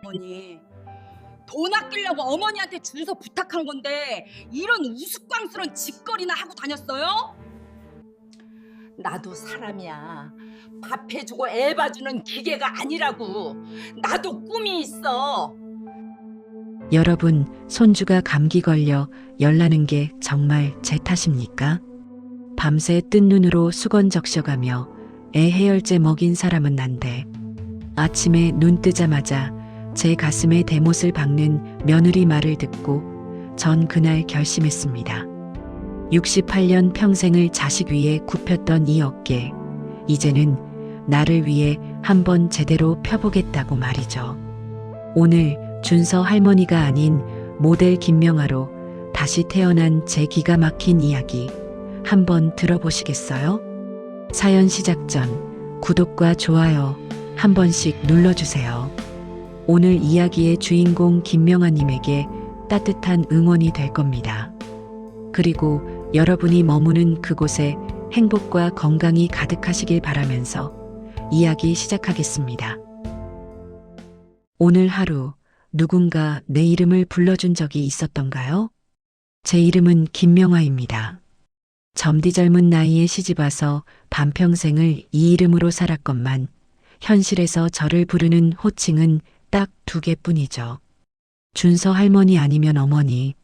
어머니, 돈 아끼려고 어머니한테 준서 부탁한 건데 이런 우스꽝스런 짓거리나 하고 다녔어요? 나도 사람이야. 밥 해주고 애 봐주는 기계가 아니라고. 나도 꿈이 있어. 여러분, 손주가 감기 걸려 열나는 게 정말 제 탓입니까? 밤새 뜬 눈으로 수건 적셔가며 애 해열제 먹인 사람은 난데 아침에 눈 뜨자마자 제 가슴에 대못을 박는 며느리 말을 듣고 전 그날 결심했습니다. 68년 평생을 자식 위에 굽혔던 이 어깨, 이제는 나를 위해 한번 제대로 펴보겠다고 말이죠. 오늘 준서 할머니가 아닌 모델 김명아로 다시 태어난 제 기가 막힌 이야기 한번 들어보시겠어요? 사연 시작 전 구독과 좋아요 한 번씩 눌러주세요. 오늘 이야기의 주인공 김명아님에게 따뜻한 응원이 될 겁니다. 그리고 여러분이 머무는 그곳에 행복과 건강이 가득하시길 바라면서 이야기 시작하겠습니다. 오늘 하루 누군가 내 이름을 불러준 적이 있었던가요? 제 이름은 김명아입니다. 젊디 젊은 나이에 시집와서 반평생을 이 이름으로 살았건만 현실에서 저를 부르는 호칭은 딱 두 개뿐이죠. 준서 할머니 아니면 어머니.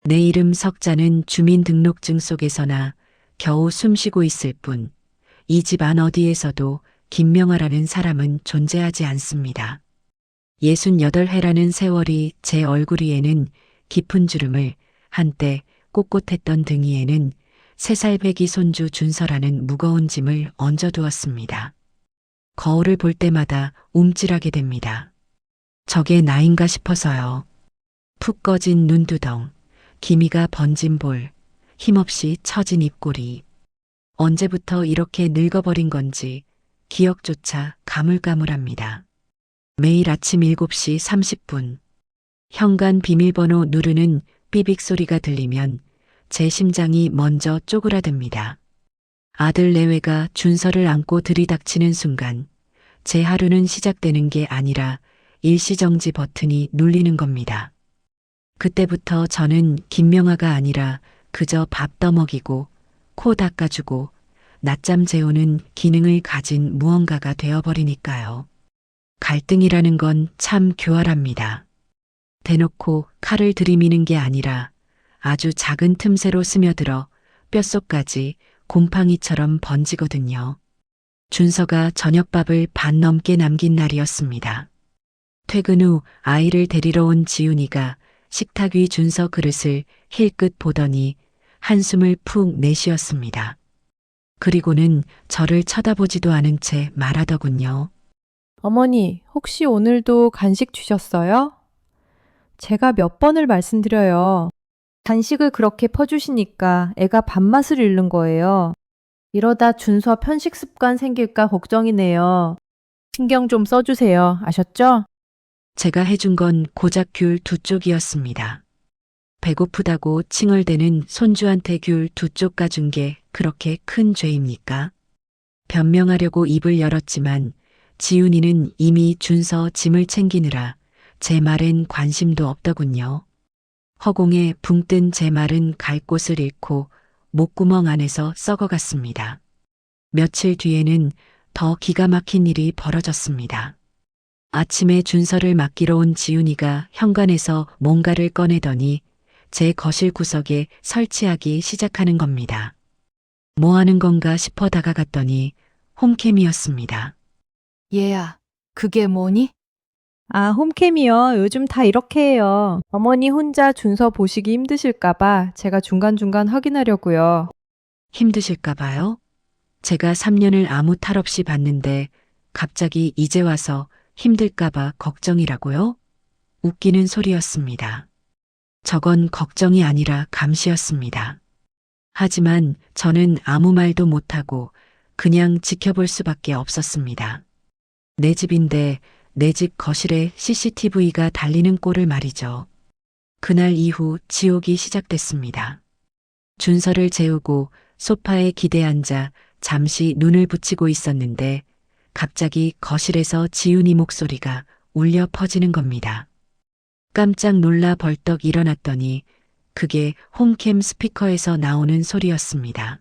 내 이름 석자는 주민등록증 속에서나 겨우 숨쉬고 있을 뿐 이 집 안 어디에서도 김명아라는 사람은 존재하지 않습니다. 68해라는 세월이 제 얼굴 위에는 깊은 주름을, 한때 꼿꼿했던 등 위에는 3살 배기 손주 준서라는 무거운 짐을 얹어두었습니다. 거울을 볼 때마다 움찔하게 됩니다. 저게 나인가 싶어서요. 푹 꺼진 눈두덩, 기미가 번진 볼, 힘없이 처진 입꼬리. 언제부터 이렇게 늙어버린 건지 기억조차 가물가물합니다. 매일 아침 7시 30분, 현관 비밀번호 누르는 삐빅 소리가 들리면 제 심장이 먼저 쪼그라듭니다. 아들 내외가 준서를 안고 들이닥치는 순간 제 하루는 시작되는 게 아니라 일시정지 버튼이 눌리는 겁니다. 그때부터 저는 김명아가 아니라 그저 밥 떠먹이고 코 닦아주고 낮잠 재우는 기능을 가진 무언가가 되어버리니까요. 갈등이라는 건 참 교활합니다. 대놓고 칼을 들이미는 게 아니라 아주 작은 틈새로 스며들어 뼛속까지 곰팡이처럼 번지거든요. 준서가 저녁밥을 반 넘게 남긴 날이었습니다. 퇴근 후 아이를 데리러 온 지훈이가 식탁 위 준서 그릇을 힐끗 보더니 한숨을 푹 내쉬었습니다. 그리고는 저를 쳐다보지도 않은 채 말하더군요. 어머니, 혹시 오늘도 간식 주셨어요? 제가 몇 번을 말씀드려요. 간식을 그렇게 퍼주시니까 애가 밥맛을 잃는 거예요. 이러다 준서 편식 습관 생길까 걱정이네요. 신경 좀 써주세요. 아셨죠? 제가 해준 건 고작 귤 2쪽이었습니다. 배고프다고 칭얼대는 손주한테 귤 2쪽 까준 게 그렇게 큰 죄입니까? 변명하려고 입을 열었지만 지훈이는 이미 준서 짐을 챙기느라 제 말엔 관심도 없더군요. 허공에 붕 뜬 제 말은 갈 곳을 잃고 목구멍 안에서 썩어갔습니다. 며칠 뒤에는 더 기가 막힌 일이 벌어졌습니다. 아침에 준서를 맡기러 온 지훈이가 현관에서 뭔가를 꺼내더니 제 거실 구석에 설치하기 시작하는 겁니다. 뭐 하는 건가 싶어 다가갔더니 홈캠이었습니다. 얘야, 그게 뭐니? 아, 홈캠이요. 요즘 다 이렇게 해요. 어머니 혼자 준서 보시기 힘드실까봐 제가 중간중간 확인하려고요. 힘드실까 봐요? 제가 3년을 아무 탈 없이 봤는데 갑자기 이제 와서 힘들까 봐 걱정이라고요? 웃기는 소리였습니다. 저건 걱정이 아니라 감시였습니다. 하지만 저는 아무 말도 못하고 그냥 지켜볼 수밖에 없었습니다. 내 집인데 내 집 거실에 CCTV가 달리는 꼴을 말이죠. 그날 이후 지옥이 시작됐습니다. 준서를 재우고 소파에 기대 앉아 잠시 눈을 붙이고 있었는데 갑자기 거실에서 지훈이 목소리가 울려 퍼지는 겁니다. 깜짝 놀라 벌떡 일어났더니 그게 홈캠 스피커에서 나오는 소리였습니다.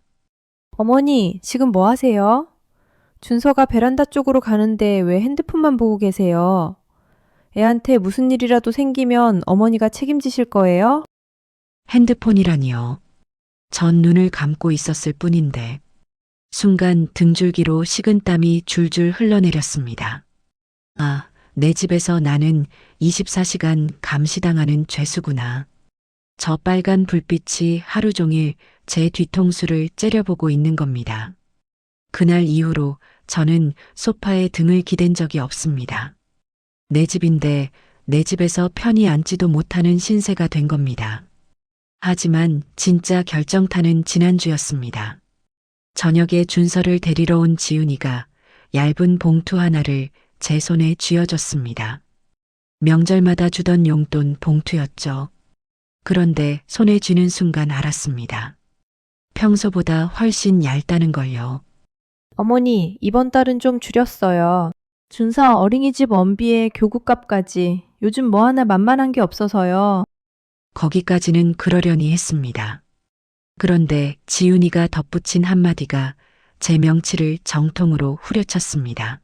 어머니, 지금 뭐 하세요? 준서가 베란다 쪽으로 가는데 왜 핸드폰만 보고 계세요? 애한테 무슨 일이라도 생기면 어머니가 책임지실 거예요? 핸드폰이라니요. 전 눈을 감고 있었을 뿐인데 순간 등줄기로 식은땀이 줄줄 흘러내렸습니다. 아, 내 집에서 나는 24시간 감시당하는 죄수구나. 저 빨간 불빛이 하루 종일 제 뒤통수를 째려보고 있는 겁니다. 그날 이후로 저는 소파에 등을 기댄 적이 없습니다. 내 집인데 내 집에서 편히 앉지도 못하는 신세가 된 겁니다. 하지만 진짜 결정타는 지난주였습니다. 저녁에 준서를 데리러 온 지훈이가 얇은 봉투 하나를 제 손에 쥐어줬습니다. 명절마다 주던 용돈 봉투였죠. 그런데 손에 쥐는 순간 알았습니다. 평소보다 훨씬 얇다는 걸요. 어머니, 이번 달은 좀 줄였어요. 준서 어린이집 원비에 교구값까지. 요즘 뭐 하나 만만한 게 없어서요. 거기까지는 그러려니 했습니다. 그런데 지훈이가 덧붙인 한마디가 제 명치를 정통으로 후려쳤습니다.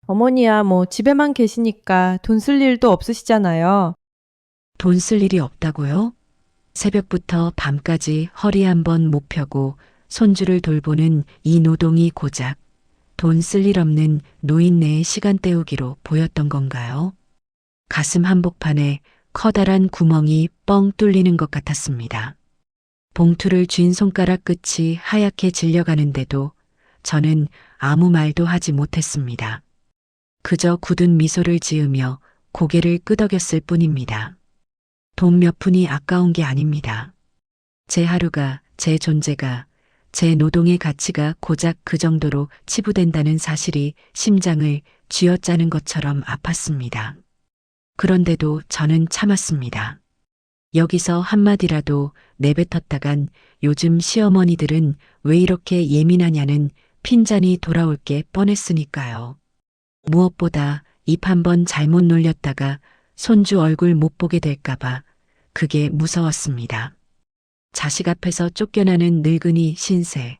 어머니야, 뭐 집에만 계시니까 돈 쓸 일도 없으시잖아요. 돈 쓸 일이 없다고요? 새벽부터 밤까지 허리 한번 못 펴고 손주를 돌보는 이 노동이 고작 돈 쓸 일 없는 노인네의 시간 때우기로 보였던 건가요? 가슴 한복판에 커다란 구멍이 뻥 뚫리는 것 같았습니다. 봉투를 쥔 손가락 끝이 하얗게 질려가는데도 저는 아무 말도 하지 못했습니다. 그저 굳은 미소를 지으며 고개를 끄덕였을 뿐입니다. 돈 몇 푼이 아까운 게 아닙니다. 제 하루가, 제 존재가, 제 노동의 가치가 고작 그 정도로 치부된다는 사실이 심장을 쥐어짜는 것처럼 아팠습니다. 그런데도 저는 참았습니다. 여기서 한마디라도 내뱉었다간 요즘 시어머니들은 왜 이렇게 예민하냐는 핀잔이 돌아올 게 뻔했으니까요. 무엇보다 입 한번 잘못 놀렸다가 손주 얼굴 못 보게 될까봐 그게 무서웠습니다. 자식 앞에서 쫓겨나는 늙은이 신세,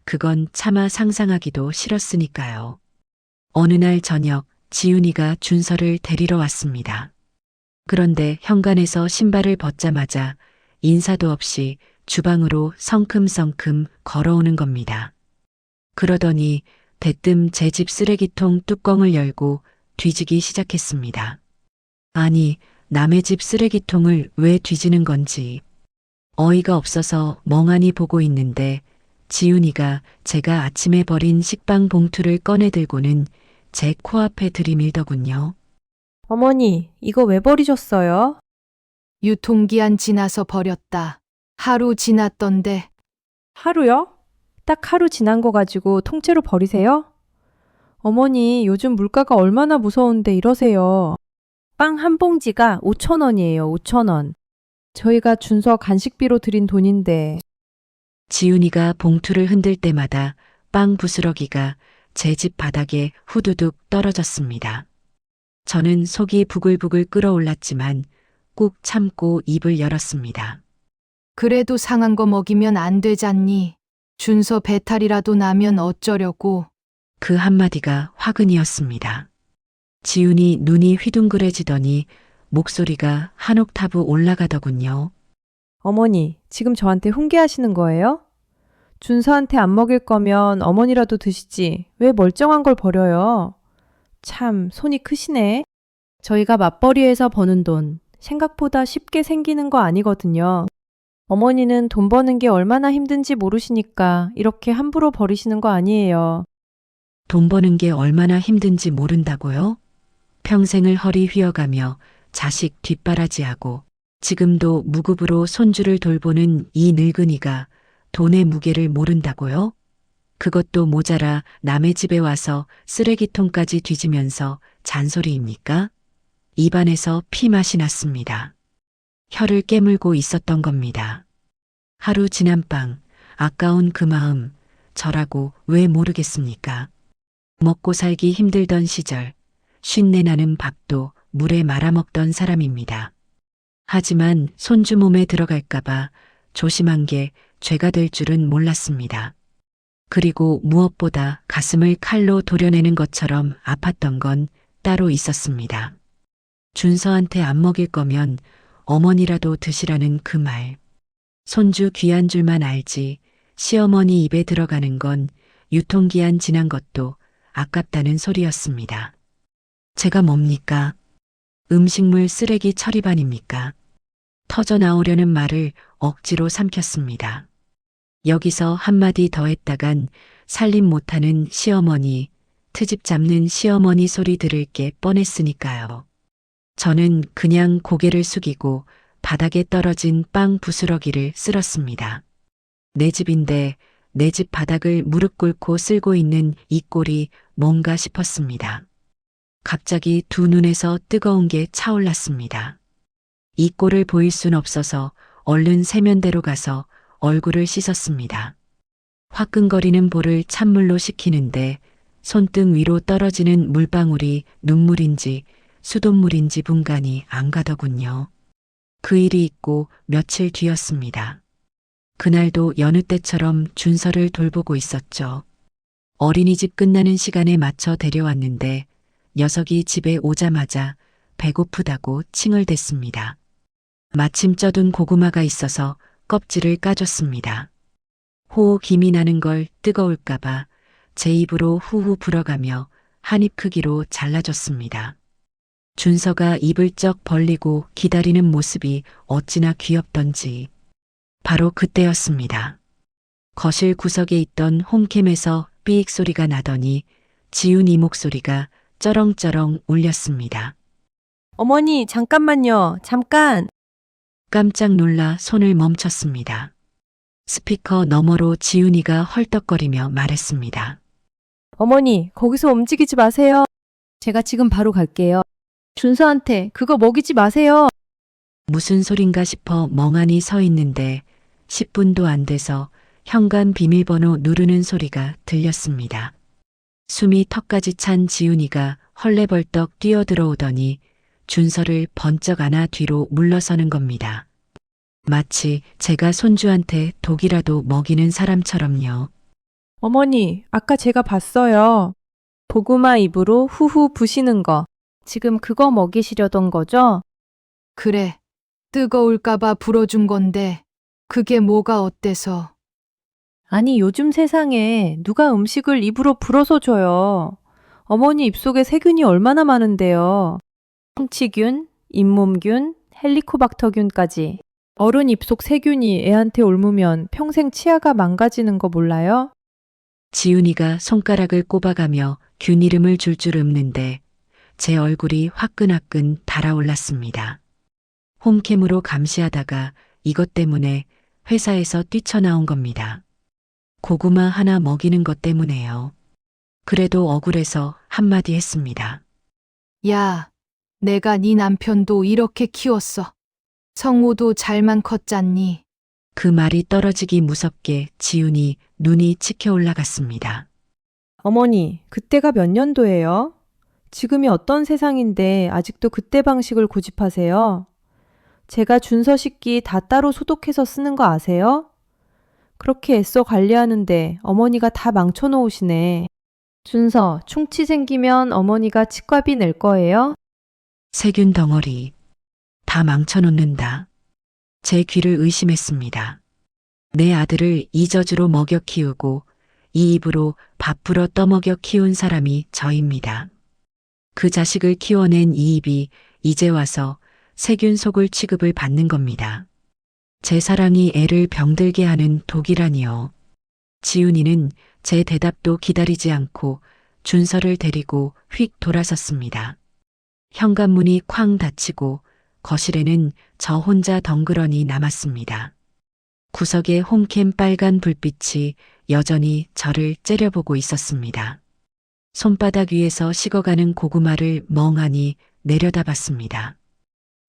그건 차마 상상하기도 싫었으니까요. 어느 날 저녁 지훈이가 준서를 데리러 왔습니다. 그런데 현관에서 신발을 벗자마자 인사도 없이 주방으로 성큼성큼 걸어오는 겁니다. 그러더니 대뜸 제 집 쓰레기통 뚜껑을 열고 뒤지기 시작했습니다. 아니, 남의 집 쓰레기통을 왜 뒤지는 건지 어이가 없어서 멍하니 보고 있는데 지훈이가 제가 아침에 버린 식빵 봉투를 꺼내 들고는 제 코앞에 들이밀더군요. 어머니, 이거 왜 버리셨어요? 유통기한 지나서 버렸다. 하루 지났던데. 하루요? 딱 하루 지난 거 가지고 통째로 버리세요? 어머니, 요즘 물가가 얼마나 무서운데 이러세요. 빵 한 봉지가 5,000원이에요, 5,000원. 저희가 준서 간식비로 드린 돈인데. 지훈이가 봉투를 흔들 때마다 빵 부스러기가 제 집 바닥에 후두둑 떨어졌습니다. 저는 속이 부글부글 끓어올랐지만 꾹 참고 입을 열었습니다. 그래도 상한 거 먹이면 안 되잖니. 준서 배탈이라도 나면 어쩌려고. 그 한마디가 화근이었습니다. 지훈이 눈이 휘둥그레지더니 목소리가 한 옥타브 올라가더군요. 어머니, 지금 저한테 훈계하시는 거예요? 준서한테 안 먹일 거면 어머니라도 드시지. 왜 멀쩡한 걸 버려요? 참, 손이 크시네. 저희가 맞벌이에서 버는 돈, 생각보다 쉽게 생기는 거 아니거든요. 어머니는 돈 버는 게 얼마나 힘든지 모르시니까 이렇게 함부로 버리시는 거 아니에요. 돈 버는 게 얼마나 힘든지 모른다고요? 평생을 허리 휘어가며 자식 뒷바라지하고 지금도 무급으로 손주를 돌보는 이 늙은이가 돈의 무게를 모른다고요? 그것도 모자라 남의 집에 와서 쓰레기통까지 뒤지면서 잔소리입니까? 입안에서 피맛이 났습니다. 혀를 깨물고 있었던 겁니다. 하루 지난 빵, 아까운 그 마음, 저라고 왜 모르겠습니까? 먹고 살기 힘들던 시절, 쉰내 나는 밥도 물에 말아먹던 사람입니다. 하지만 손주 몸에 들어갈까봐 조심한 게 죄가 될 줄은 몰랐습니다. 그리고 무엇보다 가슴을 칼로 도려내는 것처럼 아팠던 건 따로 있었습니다. 준서한테 안 먹일 거면 어머니라도 드시라는 그 말. 손주 귀한 줄만 알지 시어머니 입에 들어가는 건 유통기한 지난 것도 아깝다는 소리였습니다. 제가 뭡니까? 음식물 쓰레기 처리반입니까? 터져 나오려는 말을 억지로 삼켰습니다. 여기서 한마디 더 했다간 살림 못하는 시어머니, 트집 잡는 시어머니 소리 들을 게 뻔했으니까요. 저는 그냥 고개를 숙이고 바닥에 떨어진 빵 부스러기를 쓸었습니다. 내 집인데 내 집 바닥을 무릎 꿇고 쓸고 있는 이 꼴이 뭔가 싶었습니다. 갑자기 두 눈에서 뜨거운 게 차올랐습니다. 이 꼴을 보일 순 없어서 얼른 세면대로 가서 얼굴을 씻었습니다. 화끈거리는 볼을 찬물로 식히는데 손등 위로 떨어지는 물방울이 눈물인지 수돗물인지 분간이 안 가더군요. 그 일이 있고 며칠 뒤였습니다. 그날도 여느 때처럼 준서를 돌보고 있었죠. 어린이집 끝나는 시간에 맞춰 데려왔는데 녀석이 집에 오자마자 배고프다고 칭얼댔습니다. 마침 쪄둔 고구마가 있어서 껍질을 까줬습니다. 호 김이 나는 걸 뜨거울까봐 제 입으로 후후 불어가며 한 입 크기로 잘라줬습니다. 준서가 입을 쩍 벌리고 기다리는 모습이 어찌나 귀엽던지. 바로 그때였습니다. 거실 구석에 있던 홈캠에서 삐익 소리가 나더니 지훈이 목소리가 쩌렁쩌렁 울렸습니다. 어머니, 잠깐만요. 잠깐. 깜짝 놀라 손을 멈췄습니다. 스피커 너머로 지훈이가 헐떡거리며 말했습니다. 어머니, 거기서 움직이지 마세요. 제가 지금 바로 갈게요. 준서한테 그거 먹이지 마세요. 무슨 소린가 싶어 멍하니 서 있는데 10분도 안 돼서 현관 비밀번호 누르는 소리가 들렸습니다. 숨이 턱까지 찬 지훈이가 헐레벌떡 뛰어들어오더니 준서를 번쩍 안아 뒤로 물러서는 겁니다. 마치 제가 손주한테 독이라도 먹이는 사람처럼요. 어머니, 아까 제가 봤어요. 고구마 입으로 후후 부시는 거. 지금 그거 먹이시려던 거죠? 그래. 뜨거울까봐 불어준 건데 그게 뭐가 어때서? 아니, 요즘 세상에 누가 음식을 입으로 불어서 줘요. 어머니 입속에 세균이 얼마나 많은데요. 홍치균, 잇몸균, 헬리코박터균까지. 어른 입속 세균이 애한테 옮으면 평생 치아가 망가지는 거 몰라요? 지훈이가 손가락을 꼽아가며 균 이름을 줄줄 읊는데 제 얼굴이 화끈화끈 달아올랐습니다. 홈캠으로 감시하다가 이것 때문에 회사에서 뛰쳐나온 겁니다. 고구마 하나 먹이는 것 때문에요. 그래도 억울해서 한마디 했습니다. 야, 내가 네 남편도 이렇게 키웠어. 성우도 잘만 컸잖니. 그 말이 떨어지기 무섭게 지훈이 눈이 치켜 올라갔습니다. 어머니, 그때가 몇 년도예요? 지금이 어떤 세상인데 아직도 그때 방식을 고집하세요? 제가 준서 식기 다 따로 소독해서 쓰는 거 아세요? 그렇게 애써 관리하는데 어머니가 다 망쳐놓으시네. 준서, 충치 생기면 어머니가 치과비 낼 거예요? 세균 덩어리. 다 망쳐놓는다. 제 귀를 의심했습니다. 내 아들을 이 저주로 먹여 키우고 이 입으로 밥 풀어 떠먹여 키운 사람이 저입니다. 그 자식을 키워낸 이 입이 이제 와서 세균 속을 취급을 받는 겁니다. 제 사랑이 애를 병들게 하는 독이라니요. 지훈이는 제 대답도 기다리지 않고 준서를 데리고 휙 돌아섰습니다. 현관문이 쾅 닫히고 거실에는 저 혼자 덩그러니 남았습니다. 구석에 홈캠 빨간 불빛이 여전히 저를 째려보고 있었습니다. 손바닥 위에서 식어가는 고구마를 멍하니 내려다봤습니다.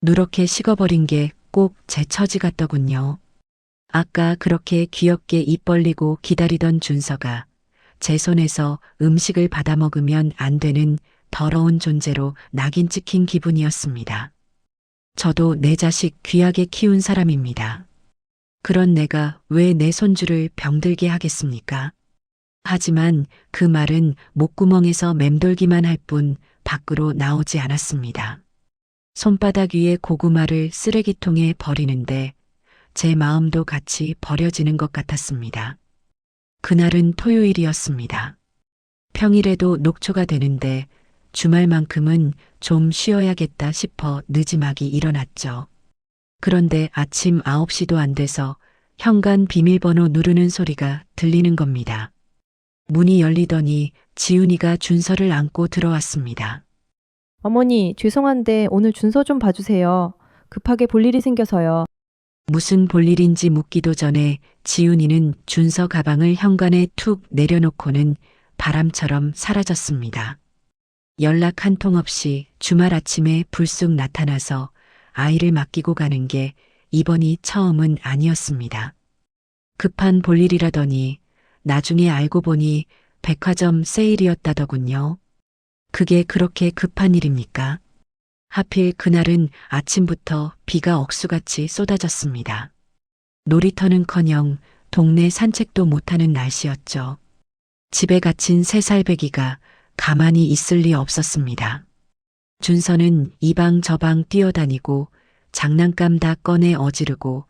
누렇게 식어버린 게 꼭 제 처지 같더군요. 아까 그렇게 귀엽게 입 벌리고 기다리던 준서가 제 손에서 음식을 받아 먹으면 안 되는 더러운 존재로 낙인 찍힌 기분이었습니다. 저도 내 자식 귀하게 키운 사람입니다. 그런 내가 왜 내 손주를 병들게 하겠습니까? 하지만 그 말은 목구멍에서 맴돌기만 할 뿐 밖으로 나오지 않았습니다. 손바닥 위에 고구마를 쓰레기통에 버리는데 제 마음도 같이 버려지는 것 같았습니다. 그날은 토요일이었습니다. 평일에도 녹초가 되는데 주말만큼은 좀 쉬어야겠다 싶어 느지막이 일어났죠. 그런데 아침 9시도 안 돼서 현관 비밀번호 누르는 소리가 들리는 겁니다. 문이 열리더니 지훈이가 준서를 안고 들어왔습니다. 어머니, 죄송한데 오늘 준서 좀 봐주세요. 급하게 볼 일이 생겨서요. 무슨 볼일인지 묻기도 전에 지훈이는 준서 가방을 현관에 툭 내려놓고는 바람처럼 사라졌습니다. 연락 한 통 없이 주말 아침에 불쑥 나타나서 아이를 맡기고 가는 게 이번이 처음은 아니었습니다. 급한 볼일이라더니 나중에 알고 보니 백화점 세일이었다더군요. 그게 그렇게 급한 일입니까? 하필 그날은 아침부터 비가 억수같이 쏟아졌습니다. 놀이터는커녕 동네 산책도 못하는 날씨였죠. 집에 갇힌 3살 배기가 가만히 있을 리 없었습니다. 준서는 이 방 저 방 뛰어다니고 장난감 다 꺼내 어지르고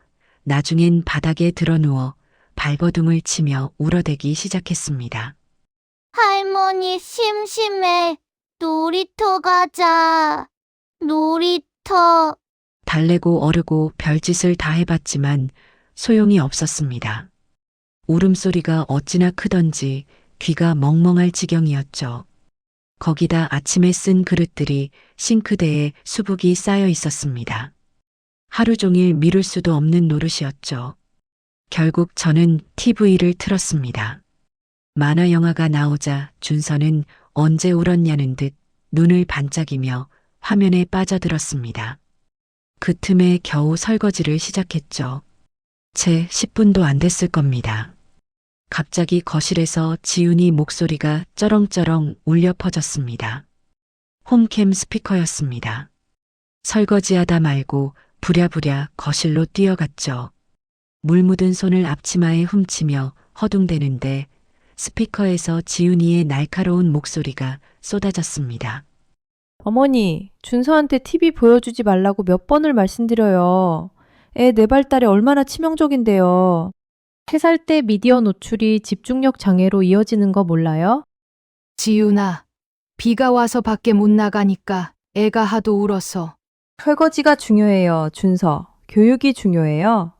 나중엔 바닥에 드러누워 발버둥을 치며 울어대기 시작했습니다. 할머니 심심해. 놀이터 가자. 놀이터. 달래고 어르고 별짓을 다 해봤지만 소용이 없었습니다. 울음소리가 어찌나 크던지 귀가 멍멍할 지경이었죠. 거기다 아침에 쓴 그릇들이 싱크대에 수북이 쌓여 있었습니다. 하루 종일 미룰 수도 없는 노릇이었죠. 결국 저는 TV를 틀었습니다. 만화 영화가 나오자 준서는 언제 울었냐는 듯 눈을 반짝이며 화면에 빠져들었습니다. 그 틈에 겨우 설거지를 시작했죠. 채 10분도 안 됐을 겁니다. 갑자기 거실에서 지훈이 목소리가 쩌렁쩌렁 울려 퍼졌습니다. 홈캠 스피커였습니다. 설거지하다 말고 부랴부랴 거실로 뛰어갔죠. 물 묻은 손을 앞치마에 훔치며 허둥대는데 스피커에서 지훈이의 날카로운 목소리가 쏟아졌습니다. 어머니, 준서한테 TV 보여주지 말라고 몇 번을 말씀드려요. 애 내발달에 얼마나 치명적인데요. 3살 때 미디어 노출이 집중력 장애로 이어지는 거 몰라요? 지훈아, 비가 와서 밖에 못 나가니까 애가 하도 울어서. 설거지가 중요해요, 준서. 교육이 중요해요.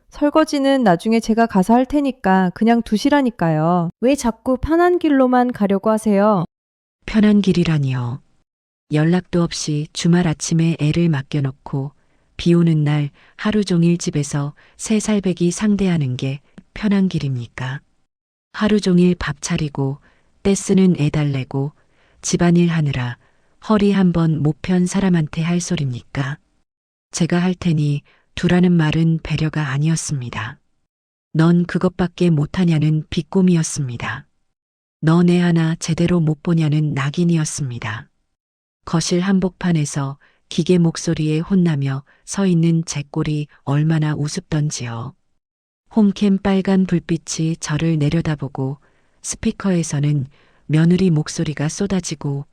설거지는 나중에 제가 가서 할 테니까 그냥 두시라니까요. 왜 자꾸 편한 길로만 가려고 하세요? 편한 길이라니요. 연락도 없이 주말 아침에 애를 맡겨놓고 비 오는 날 하루 종일 집에서 3살 배기 상대하는 게 편한 길입니까? 하루 종일 밥 차리고 떼 쓰는 애 달래고 집안일 하느라 허리 한번 못 편 사람한테 할 소립니까? 제가 할 테니 두라는 말은 배려가 아니었습니다. 넌 그것밖에 못하냐는 비꼬미였습니다. 너네 하나 제대로 못 보냐는 낙인이었습니다. 거실 한복판에서 기계 목소리에 혼나며 서 있는 제 꼴이 얼마나 우습던지요. 홈캠 빨간 불빛이 저를 내려다보고 스피커에서는 며느리 목소리가 쏟아지고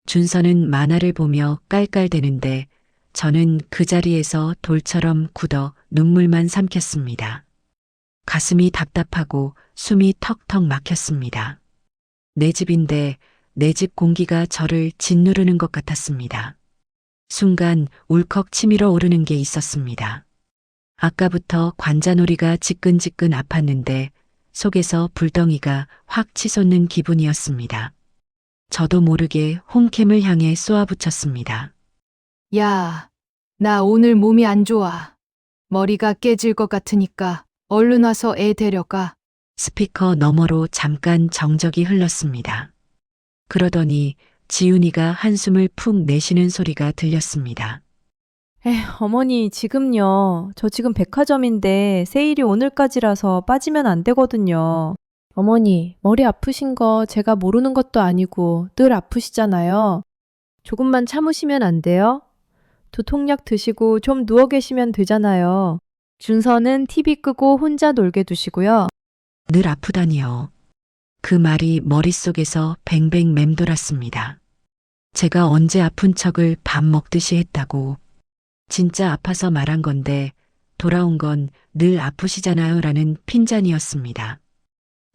준서는 만화를 보며 깔깔대는데 저는 그 자리에서 돌처럼 굳어 눈물만 삼켰습니다. 가슴이 답답하고 숨이 턱턱 막혔습니다. 내 집인데 내 집 공기가 저를 짓누르는 것 같았습니다. 순간 울컥 치밀어 오르는 게 있었습니다. 아까부터 관자놀이가 지끈지끈 아팠는데 속에서 불덩이가 확 치솟는 기분이었습니다. 저도 모르게 홈캠을 향해 쏘아붙였습니다. 야, 나 오늘 몸이 안 좋아. 머리가 깨질 것 같으니까 얼른 와서 애 데려가. 스피커 너머로 잠깐 정적이 흘렀습니다. 그러더니 지훈이가 한숨을 푹 내쉬는 소리가 들렸습니다. 어머니, 지금요. 저 지금 백화점인데 세일이 오늘까지라서 빠지면 안 되거든요. 어머니, 머리 아프신 거 제가 모르는 것도 아니고 늘 아프시잖아요. 조금만 참으시면 안 돼요? 두통약 드시고 좀 누워 계시면 되잖아요. 준서는 TV 끄고 혼자 놀게 두시고요. 늘 아프다니요. 그 말이 머릿속에서 뱅뱅 맴돌았습니다. 제가 언제 아픈 척을 밥 먹듯이 했다고. 진짜 아파서 말한 건데 돌아온 건 늘 아프시잖아요 라는 핀잔이었습니다.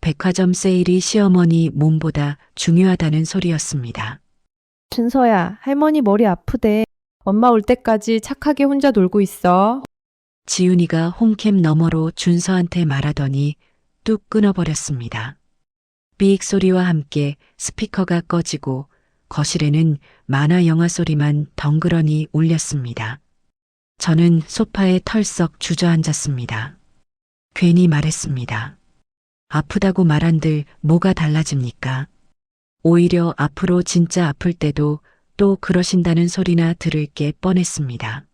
백화점 세일이 시어머니 몸보다 중요하다는 소리였습니다. 준서야, 할머니 머리 아프대. 엄마 올 때까지 착하게 혼자 놀고 있어. 지훈이가 홈캠 너머로 준서한테 말하더니 뚝 끊어버렸습니다. 삑 소리와 함께 스피커가 꺼지고 거실에는 만화 영화 소리만 덩그러니 울렸습니다. 저는 소파에 털썩 주저앉았습니다. 괜히 말했습니다. 아프다고 말한들 뭐가 달라집니까? 오히려 앞으로 진짜 아플 때도 또 그러신다는 소리나 들을 게 뻔했습니다.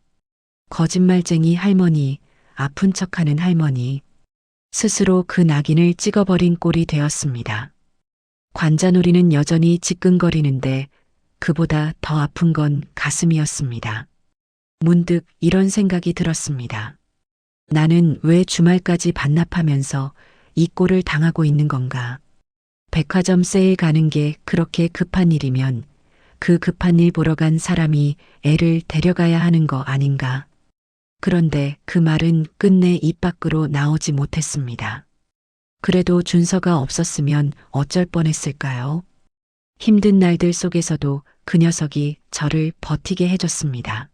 거짓말쟁이 할머니, 아픈 척하는 할머니. 스스로 그 낙인을 찍어버린 꼴이 되었습니다. 관자놀이는 여전히 지끈거리는데 그보다 더 아픈 건 가슴이었습니다. 문득 이런 생각이 들었습니다. 나는 왜 주말까지 반납하면서 이 꼴을 당하고 있는 건가? 백화점 세일 가는 게 그렇게 급한 일이면 그 급한 일 보러 간 사람이 애를 데려가야 하는 거 아닌가? 그런데 그 말은 끝내 입 밖으로 나오지 못했습니다. 그래도 준서가 없었으면 어쩔 뻔했을까요? 힘든 날들 속에서도 그 녀석이 저를 버티게 해줬습니다.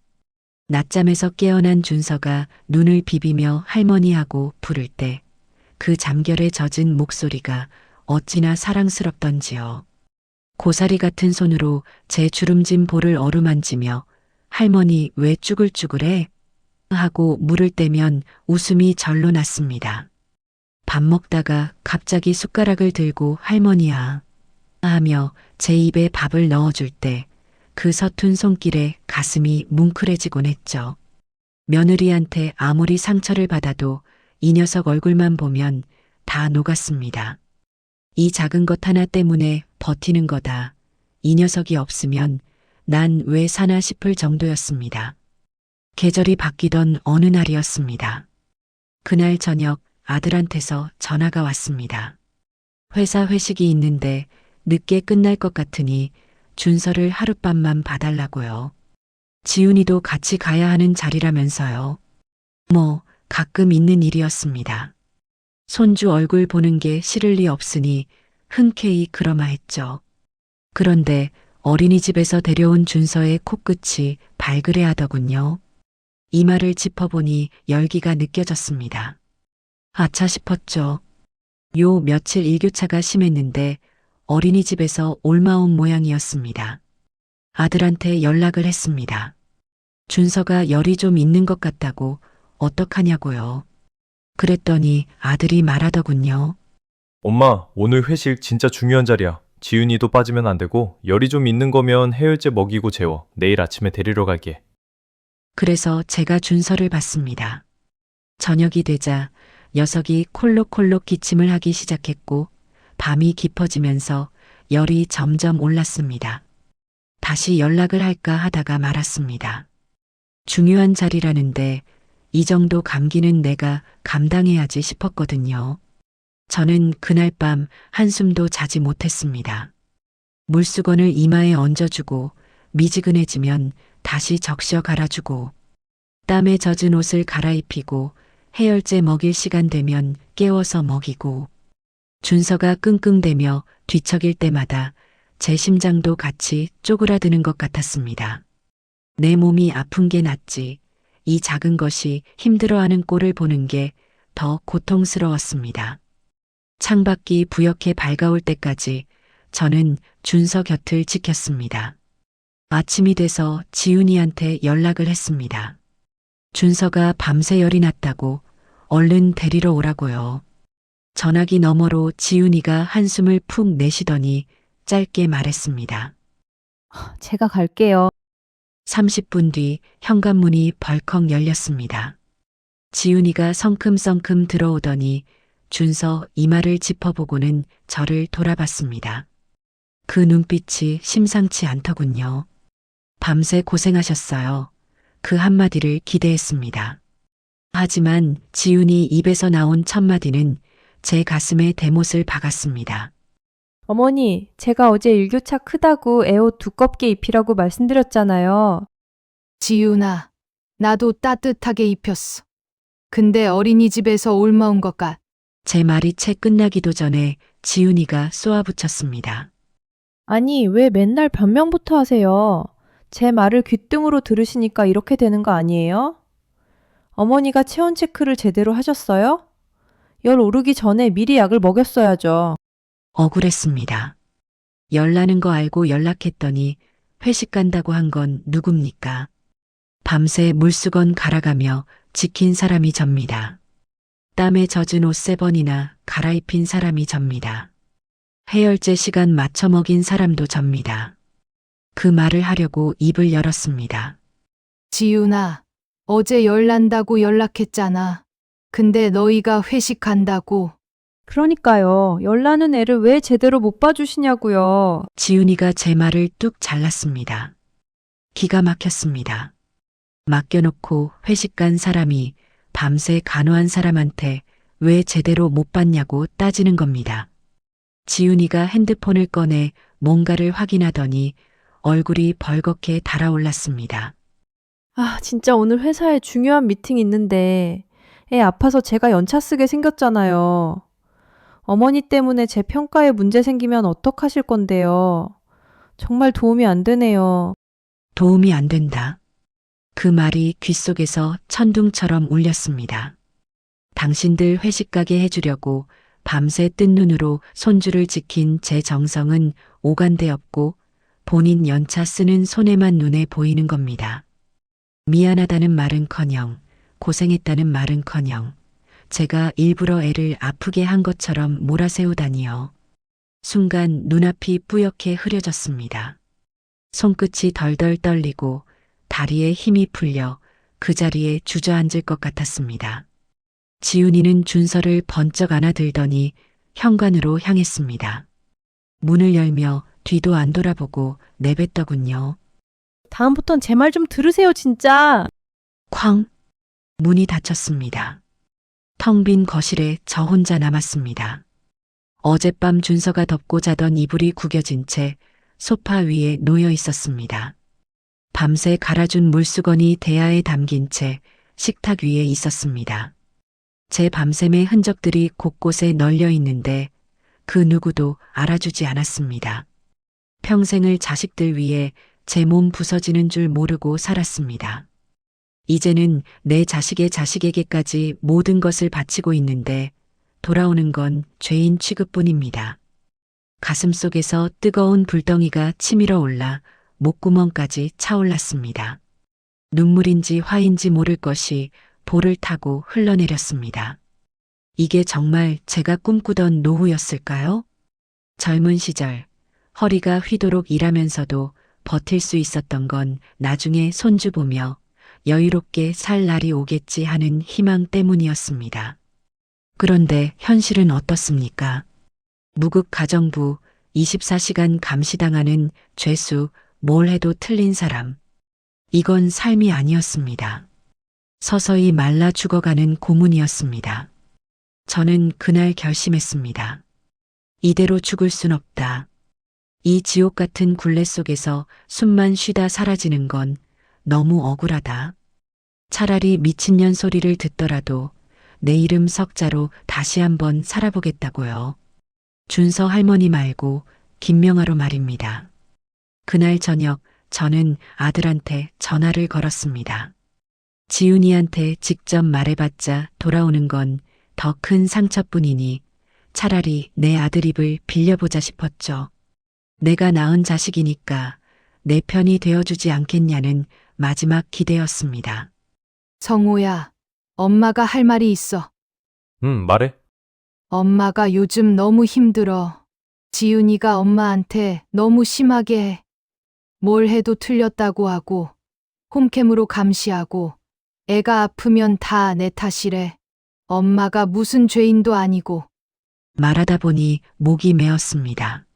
낮잠에서 깨어난 준서가 눈을 비비며 할머니하고 부를 때 그 잠결에 젖은 목소리가 어찌나 사랑스럽던지요. 고사리 같은 손으로 제 주름진 볼을 어루만지며 할머니 왜 쭈글쭈글해? 하고 물을 떼면 웃음이 절로 났습니다. 밥 먹다가 갑자기 숟가락을 들고 할머니야 하며 제 입에 밥을 넣어줄 때 그 서툰 손길에 가슴이 뭉클해지곤 했죠. 며느리한테 아무리 상처를 받아도 이 녀석 얼굴만 보면 다 녹았습니다. 이 작은 것 하나 때문에 버티는 거다. 이 녀석이 없으면 난 왜 사나 싶을 정도였습니다. 계절이 바뀌던 어느 날이었습니다. 그날 저녁 아들한테서 전화가 왔습니다. 회사 회식이 있는데 늦게 끝날 것 같으니 준서를 하룻밤만 봐달라고요. 지훈이도 같이 가야 하는 자리라면서요. 뭐 가끔 있는 일이었습니다. 손주 얼굴 보는 게 싫을 리 없으니 흔쾌히 그러마했죠. 그런데 어린이집에서 데려온 준서의 코끝이 발그레하더군요. 이마를 짚어보니 열기가 느껴졌습니다. 아차 싶었죠. 요 며칠 일교차가 심했는데 어린이집에서 올마온 모양이었습니다. 아들한테 연락을 했습니다. 준서가 열이 좀 있는 것 같다고 어떡하냐고요. 그랬더니 아들이 말하더군요. 엄마, 오늘 회식 진짜 중요한 자리야. 지윤이도 빠지면 안 되고 열이 좀 있는 거면 해열제 먹이고 재워. 내일 아침에 데리러 갈게. 그래서 제가 준서를 봤습니다. 저녁이 되자 녀석이 콜록콜록 기침을 하기 시작했고 밤이 깊어지면서 열이 점점 올랐습니다. 다시 연락을 할까 하다가 말았습니다. 중요한 자리라는데 이 정도 감기는 내가 감당해야지 싶었거든요. 저는 그날 밤 한숨도 자지 못했습니다. 물수건을 이마에 얹어주고 미지근해지면 다시 적셔 갈아주고 땀에 젖은 옷을 갈아입히고 해열제 먹일 시간 되면 깨워서 먹이고 준서가 끙끙대며 뒤척일 때마다 제 심장도 같이 쪼그라드는 것 같았습니다. 내 몸이 아픈 게 낫지 이 작은 것이 힘들어하는 꼴을 보는 게 더 고통스러웠습니다. 창밖이 부옇게 밝아올 때까지 저는 준서 곁을 지켰습니다. 아침이 돼서 지훈이한테 연락을 했습니다. 준서가 밤새 열이 났다고 얼른 데리러 오라고요. 전화기 너머로 지훈이가 한숨을 푹 내쉬더니 짧게 말했습니다. 제가 갈게요. 30분 뒤 현관문이 벌컥 열렸습니다. 지훈이가 성큼성큼 들어오더니 준서 이마를 짚어보고는 저를 돌아봤습니다. 그 눈빛이 심상치 않더군요. 밤새 고생하셨어요. 그 한마디를 기대했습니다. 하지만 지훈이 입에서 나온 첫마디는 제 가슴에 대못을 박았습니다. 어머니, 제가 어제 일교차 크다고 애 옷 두껍게 입히라고 말씀드렸잖아요. 지윤아, 나도 따뜻하게 입혔어. 근데 어린이집에서 옮아온 것 같. 제 말이 채 끝나기도 전에 지훈이가 쏘아붙였습니다. 아니, 왜 맨날 변명부터 하세요? 제 말을 귓등으로 들으시니까 이렇게 되는 거 아니에요? 어머니가 체온 체크를 제대로 하셨어요? 열 오르기 전에 미리 약을 먹였어야죠. 억울했습니다. 열 나는 거 알고 연락했더니 회식 간다고 한 건 누굽니까? 밤새 물수건 갈아가며 지킨 사람이 접니다. 땀에 젖은 옷 3번이나 갈아입힌 사람이 접니다. 해열제 시간 맞춰 먹인 사람도 접니다. 그 말을 하려고 입을 열었습니다. 지윤아, 어제 열 난다고 연락했잖아. 근데 너희가 회식 간다고. 그러니까요. 열 나는 애를 왜 제대로 못 봐주시냐고요. 지훈이가 제 말을 뚝 잘랐습니다. 기가 막혔습니다. 맡겨놓고 회식 간 사람이 밤새 간호한 사람한테 왜 제대로 못 봤냐고 따지는 겁니다. 지훈이가 핸드폰을 꺼내 뭔가를 확인하더니 얼굴이 벌겋게 달아올랐습니다. 아, 진짜 오늘 회사에 중요한 미팅 있는데 애 아파서 제가 연차 쓰게 생겼잖아요. 어머니 때문에 제 평가에 문제 생기면 어떡하실 건데요. 정말 도움이 안 되네요. 도움이 안 된다. 그 말이 귓속에서 천둥처럼 울렸습니다. 당신들 회식 가게 해주려고 밤새 뜬 눈으로 손주를 지킨 제 정성은 오간데 없고 본인 연차 쓰는 손해만 눈에 보이는 겁니다. 미안하다는 말은커녕 고생했다는 말은커녕 제가 일부러 애를 아프게 한 것처럼 몰아세우다니요. 순간 눈앞이 뿌옇게 흐려졌습니다. 손끝이 덜덜 떨리고 다리에 힘이 풀려 그 자리에 주저앉을 것 같았습니다. 지훈이는 준서를 번쩍 안아들더니 현관으로 향했습니다. 문을 열며 뒤도 안 돌아보고 내뱉더군요. 다음부턴 제 말 좀 들으세요, 진짜. 쾅! 문이 닫혔습니다. 텅 빈 거실에 저 혼자 남았습니다. 어젯밤 준서가 덮고 자던 이불이 구겨진 채 소파 위에 놓여 있었습니다. 밤새 갈아준 물수건이 대야에 담긴 채 식탁 위에 있었습니다. 제 밤샘의 흔적들이 곳곳에 널려 있는데 그 누구도 알아주지 않았습니다. 평생을 자식들 위해 제 몸 부서지는 줄 모르고 살았습니다. 이제는 내 자식의 자식에게까지 모든 것을 바치고 있는데 돌아오는 건 죄인 취급뿐입니다. 가슴 속에서 뜨거운 불덩이가 치밀어 올라 목구멍까지 차올랐습니다. 눈물인지 화인지 모를 것이 볼을 타고 흘러내렸습니다. 이게 정말 제가 꿈꾸던 노후였을까요? 젊은 시절 허리가 휘도록 일하면서도 버틸 수 있었던 건 나중에 손주 보며 여유롭게 살 날이 오겠지 하는 희망 때문이었습니다. 그런데 현실은 어떻습니까? 무급 가정부 24시간 감시당하는 죄수 뭘 해도 틀린 사람. 이건 삶이 아니었습니다. 서서히 말라 죽어가는 고문이었습니다. 저는 그날 결심했습니다. 이대로 죽을 순 없다. 이 지옥 같은 굴레 속에서 숨만 쉬다 사라지는 건 너무 억울하다. 차라리 미친년 소리를 듣더라도 내 이름 석자로 다시 한번 살아보겠다고요. 준서 할머니 말고 김명아로 말입니다. 그날 저녁 저는 아들한테 전화를 걸었습니다. 지훈이한테 직접 말해봤자 돌아오는 건 더 큰 상처뿐이니 차라리 내 아들 입을 빌려보자 싶었죠. 내가 낳은 자식이니까 내 편이 되어주지 않겠냐는 마지막 기대였습니다. 성호야, 엄마가 할 말이 있어. 말해. 엄마가 요즘 너무 힘들어. 지윤이가 엄마한테 너무 심하게 해. 뭘 해도 틀렸다고 하고, 홈캠으로 감시하고, 애가 아프면 다 내 탓이래. 엄마가 무슨 죄인도 아니고. 말하다 보니 목이 메었습니다.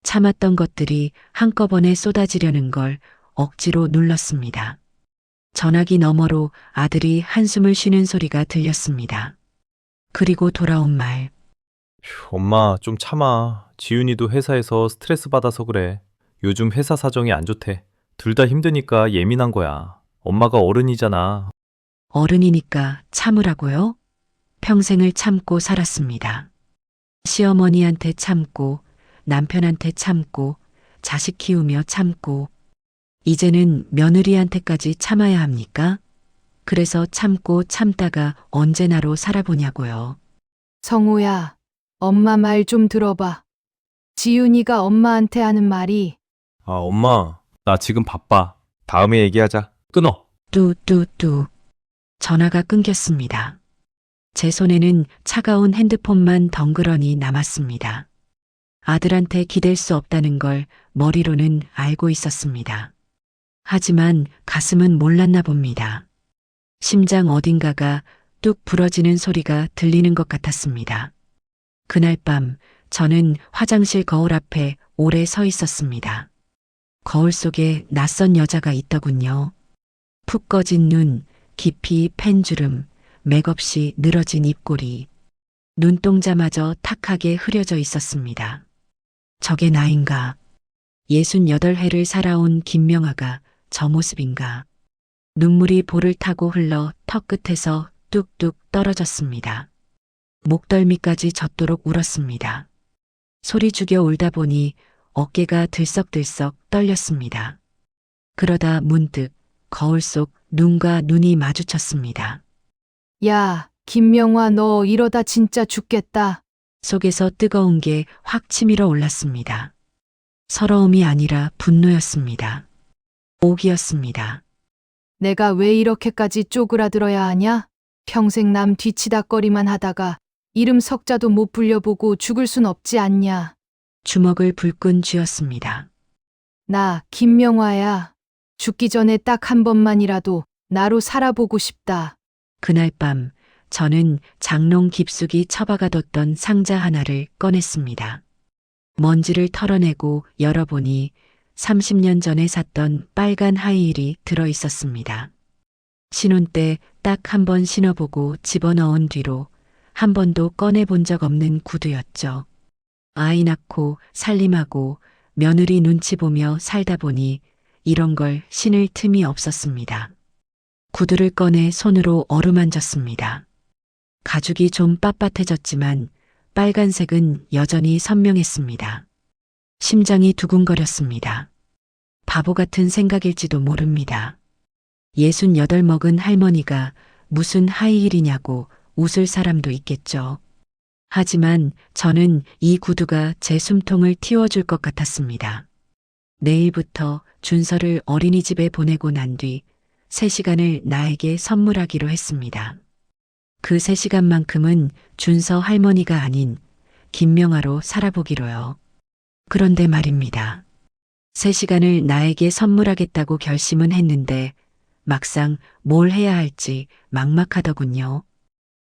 참았던 것들이 한꺼번에 쏟아지려는 걸 억지로 눌렀습니다. 전화기 너머로 아들이 한숨을 쉬는 소리가 들렸습니다. 그리고 돌아온 말. 엄마, 좀 참아. 지윤이도 회사에서 스트레스 받아서 그래. 요즘 회사 사정이 안 좋대. 둘 다 힘드니까 예민한 거야. 엄마가 어른이잖아. 어른이니까 참으라고요? 평생을 참고 살았습니다. 시어머니한테 참고, 남편한테 참고, 자식 키우며 참고, 이제는 며느리한테까지 참아야 합니까? 그래서 참고 참다가 언제나로 살아보냐고요. 성우야, 엄마 말 좀 들어봐. 지윤이가 엄마한테 하는 말이 아, 엄마. 나 지금 바빠. 다음에 얘기하자. 끊어. 뚜뚜뚜. 전화가 끊겼습니다. 제 손에는 차가운 핸드폰만 덩그러니 남았습니다. 아들한테 기댈 수 없다는 걸 머리로는 알고 있었습니다. 하지만 가슴은 몰랐나 봅니다. 심장 어딘가가 뚝 부러지는 소리가 들리는 것 같았습니다. 그날 밤 저는 화장실 거울 앞에 오래 서 있었습니다. 거울 속에 낯선 여자가 있더군요. 푹 꺼진 눈, 깊이 팬 주름, 맥없이 늘어진 입꼬리, 눈동자마저 탁하게 흐려져 있었습니다. 저게 나인가? 68회를 살아온 김명아가 저 모습인가? 눈물이 볼을 타고 흘러 턱 끝에서 뚝뚝 떨어졌습니다. 목덜미까지 젖도록 울었습니다. 소리 죽여 울다 보니 어깨가 들썩들썩 떨렸습니다. 그러다 문득 거울 속 눈과 눈이 마주쳤습니다. 야, 김명화 너 이러다 진짜 죽겠다. 속에서 뜨거운 게 확 치밀어 올랐습니다. 서러움이 아니라 분노였습니다. 오기였습니다. 내가 왜 이렇게까지 쪼그라들어야 하냐? 평생 남 뒤치다꺼리만 하다가 이름 석자도 못 불려보고 죽을 순 없지 않냐. 주먹을 불끈 쥐었습니다. 나 김명화야. 죽기 전에 딱 한 번만이라도 나로 살아보고 싶다. 그날 밤 저는 장롱 깊숙이 처박아뒀던 상자 하나를 꺼냈습니다. 먼지를 털어내고 열어보니 30년 전에 샀던 빨간 하이힐이 들어있었습니다. 신혼 때 딱 한 번 신어보고 집어넣은 뒤로 한 번도 꺼내본 적 없는 구두였죠. 아이 낳고 살림하고 며느리 눈치 보며 살다 보니 이런 걸 신을 틈이 없었습니다. 구두를 꺼내 손으로 어루만졌습니다. 가죽이 좀 빳빳해졌지만 빨간색은 여전히 선명했습니다. 심장이 두근거렸습니다. 바보 같은 생각일지도 모릅니다. 68 먹은 할머니가 무슨 하이힐이냐고 웃을 사람도 있겠죠. 하지만 저는 이 구두가 제 숨통을 틔워줄 것 같았습니다. 내일부터 준서를 어린이집에 보내고 난 뒤 3시간을 나에게 선물하기로 했습니다. 그 3시간만큼은 준서 할머니가 아닌 김명아로 살아보기로요. 그런데 말입니다. 3시간을 나에게 선물하겠다고 결심은 했는데 막상 뭘 해야 할지 막막하더군요.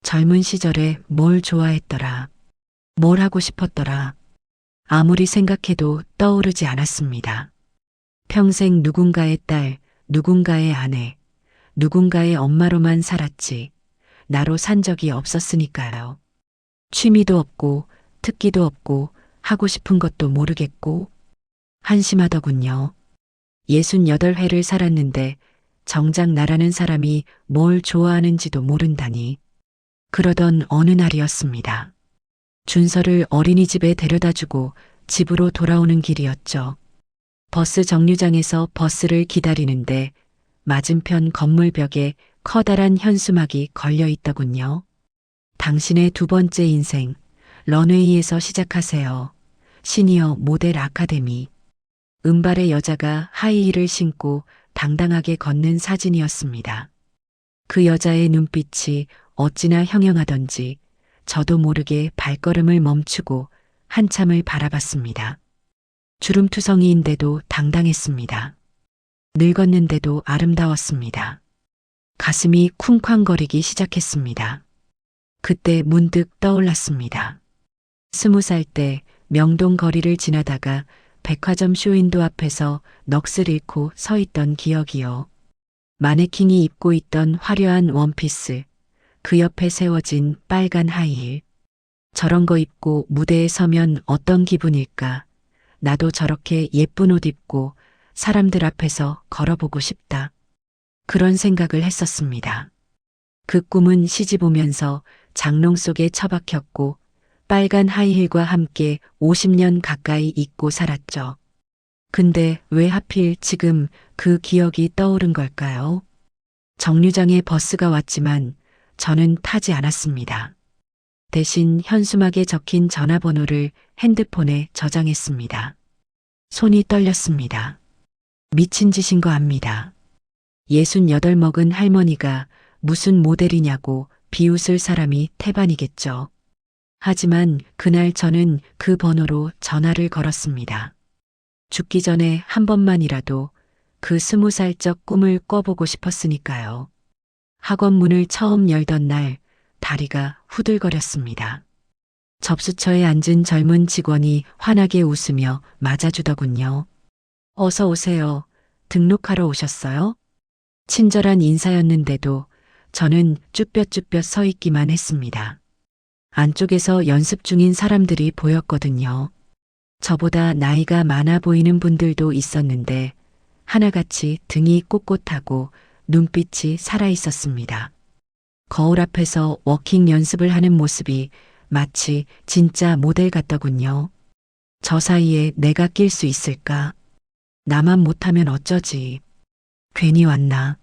젊은 시절에 뭘 좋아했더라. 뭘 하고 싶었더라. 아무리 생각해도 떠오르지 않았습니다. 평생 누군가의 딸, 누군가의 아내, 누군가의 엄마로만 살았지 나로 산 적이 없었으니까요. 취미도 없고 특기도 없고 하고 싶은 것도 모르겠고 한심하더군요. 68회를 살았는데 정작 나라는 사람이 뭘 좋아하는지도 모른다니. 그러던 어느 날이었습니다. 준서를 어린이집에 데려다주고 집으로 돌아오는 길이었죠. 버스 정류장에서 버스를 기다리는데 맞은편 건물벽에 커다란 현수막이 걸려 있더군요. 당신의 두 번째 인생, 런웨이에서 시작하세요. 시니어 모델 아카데미. 은발의 여자가 하이힐을 신고 당당하게 걷는 사진이었습니다. 그 여자의 눈빛이 어찌나 형형하던지 저도 모르게 발걸음을 멈추고 한참을 바라봤습니다. 주름투성이인데도 당당했습니다. 늙었는데도 아름다웠습니다. 가슴이 쿵쾅거리기 시작했습니다. 그때 문득 떠올랐습니다. 20살 때 명동 거리를 지나다가 백화점 쇼윈도 앞에서 넋을 잃고 서 있던 기억이요. 마네킹이 입고 있던 화려한 원피스, 그 옆에 세워진 빨간 하이힐. 저런 거 입고 무대에 서면 어떤 기분일까? 나도 저렇게 예쁜 옷 입고 사람들 앞에서 걸어보고 싶다. 그런 생각을 했었습니다. 그 꿈은 시집 오면서 장롱 속에 처박혔고 빨간 하이힐과 함께 50년 가까이 잊고 살았죠. 근데 왜 하필 지금 그 기억이 떠오른 걸까요? 정류장에 버스가 왔지만 저는 타지 않았습니다. 대신 현수막에 적힌 전화번호를 핸드폰에 저장했습니다. 손이 떨렸습니다. 미친 짓인 거 압니다. 68 먹은 할머니가 무슨 모델이냐고 비웃을 사람이 태반이겠죠. 하지만 그날 저는 그 번호로 전화를 걸었습니다. 죽기 전에 한 번만이라도 그 20살적 꿈을 꿔보고 싶었으니까요. 학원 문을 처음 열던 날 다리가 후들거렸습니다. 접수처에 앉은 젊은 직원이 환하게 웃으며 맞아주더군요. 어서 오세요. 등록하러 오셨어요? 친절한 인사였는데도 저는 쭈뼛쭈뼛 서 있기만 했습니다. 안쪽에서 연습 중인 사람들이 보였거든요. 저보다 나이가 많아 보이는 분들도 있었는데 하나같이 등이 꼿꼿하고 눈빛이 살아있었습니다. 거울 앞에서 워킹 연습을 하는 모습이 마치 진짜 모델 같더군요. 저 사이에 내가 낄 수 있을까? 나만 못하면 어쩌지? 괜히 왔나?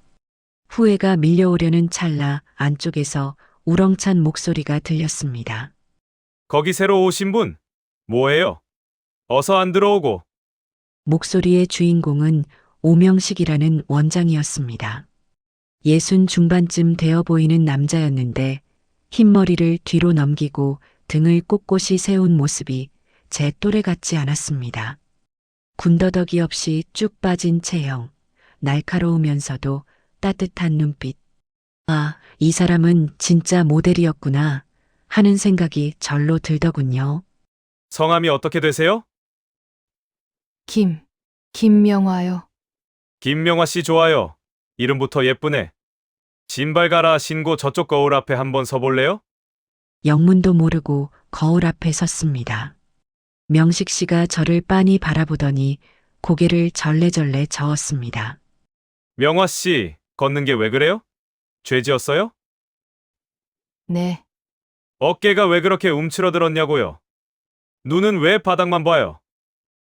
후회가 밀려오려는 찰나 안쪽에서 우렁찬 목소리가 들렸습니다. 거기 새로 오신 분, 뭐예요? 어서 안 들어오고. 목소리의 주인공은 오명식이라는 원장이었습니다. 60 중반쯤 되어 보이는 남자였는데 흰머리를 뒤로 넘기고 등을 꼿꼿이 세운 모습이 제 또래 같지 않았습니다. 군더더기 없이 쭉 빠진 체형, 날카로우면서도 따뜻한 눈빛. 아, 이 사람은 진짜 모델이었구나 하는 생각이 절로 들더군요. 성함이 어떻게 되세요? 김명화요. 김명화 씨 좋아요. 이름부터 예쁘네. 신발 갈아 신고 저쪽 거울 앞에 한번 서볼래요? 영문도 모르고 거울 앞에 섰습니다. 명식 씨가 저를 빤히 바라보더니 고개를 절레절레 저었습니다. 명화 씨, 걷는 게 왜 그래요? 죄 지었어요? 네. 어깨가 왜 그렇게 움츠러들었냐고요? 눈은 왜 바닥만 봐요?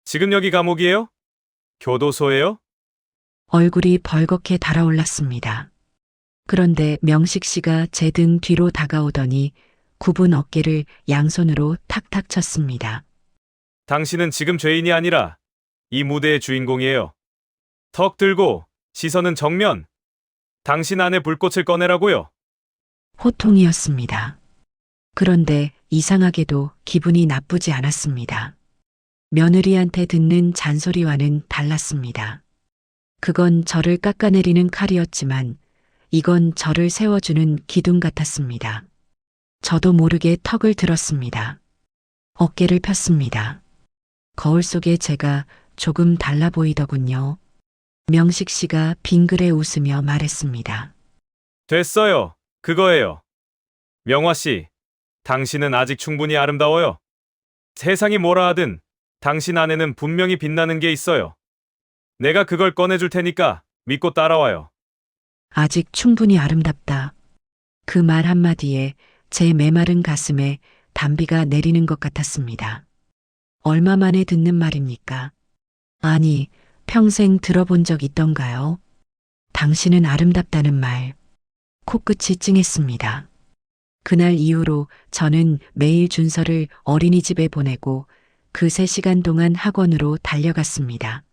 지금 여기 감옥이에요? 교도소예요? 얼굴이 벌겋게 달아올랐습니다. 그런데 명식 씨가 제 등 뒤로 다가오더니 굽은 어깨를 양손으로 탁탁 쳤습니다. 당신은 지금 죄인이 아니라 이 무대의 주인공이에요. 턱 들고 시선은 정면. 당신 안에 불꽃을 꺼내라고요. 호통이었습니다. 그런데 이상하게도 기분이 나쁘지 않았습니다. 며느리한테 듣는 잔소리와는 달랐습니다. 그건 저를 깎아내리는 칼이었지만 이건 저를 세워주는 기둥 같았습니다. 저도 모르게 턱을 들었습니다. 어깨를 폈습니다. 거울 속에 제가 조금 달라 보이더군요. 명식 씨가 빙그레 웃으며 말했습니다. 됐어요. 그거예요. 명화 씨, 당신은 아직 충분히 아름다워요. 세상이 뭐라 하든 당신 안에는 분명히 빛나는 게 있어요. 내가 그걸 꺼내줄 테니까 믿고 따라와요. 아직 충분히 아름답다. 그 말 한마디에 제 메마른 가슴에 단비가 내리는 것 같았습니다. 얼마 만에 듣는 말입니까? 아니, 평생 들어본 적 있던가요? 당신은 아름답다는 말. 코끝이 찡했습니다. 그날 이후로 저는 매일 준서를 어린이집에 보내고 그 3시간 동안 학원으로 달려갔습니다.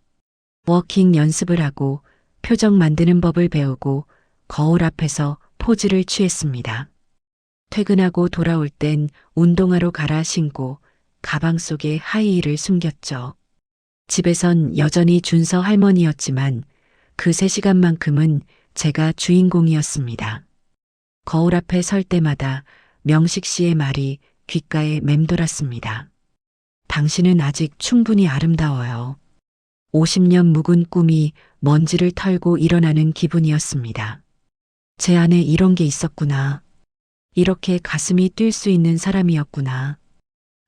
워킹 연습을 하고 표정 만드는 법을 배우고 거울 앞에서 포즈를 취했습니다. 퇴근하고 돌아올 땐 운동화로 갈아 신고 가방 속에 하이힐을 숨겼죠. 집에선 여전히 준서 할머니였지만 그 3시간만큼은 제가 주인공이었습니다. 거울 앞에 설 때마다 명식 씨의 말이 귓가에 맴돌았습니다. 당신은 아직 충분히 아름다워요. 50년 묵은 꿈이 먼지를 털고 일어나는 기분이었습니다. 제 안에 이런 게 있었구나. 이렇게 가슴이 뛸 수 있는 사람이었구나.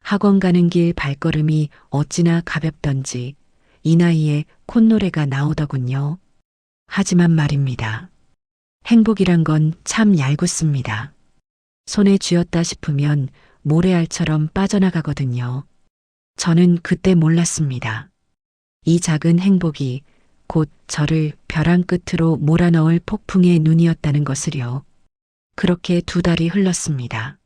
학원 가는 길 발걸음이 어찌나 가볍던지 이 나이에 콧노래가 나오더군요. 하지만 말입니다. 행복이란 건 참 얄궂습니다. 손에 쥐었다 싶으면 모래알처럼 빠져나가거든요. 저는 그때 몰랐습니다. 이 작은 행복이 곧 저를 벼랑 끝으로 몰아넣을 폭풍의 눈이었다는 것을요. 그렇게 2달이 흘렀습니다.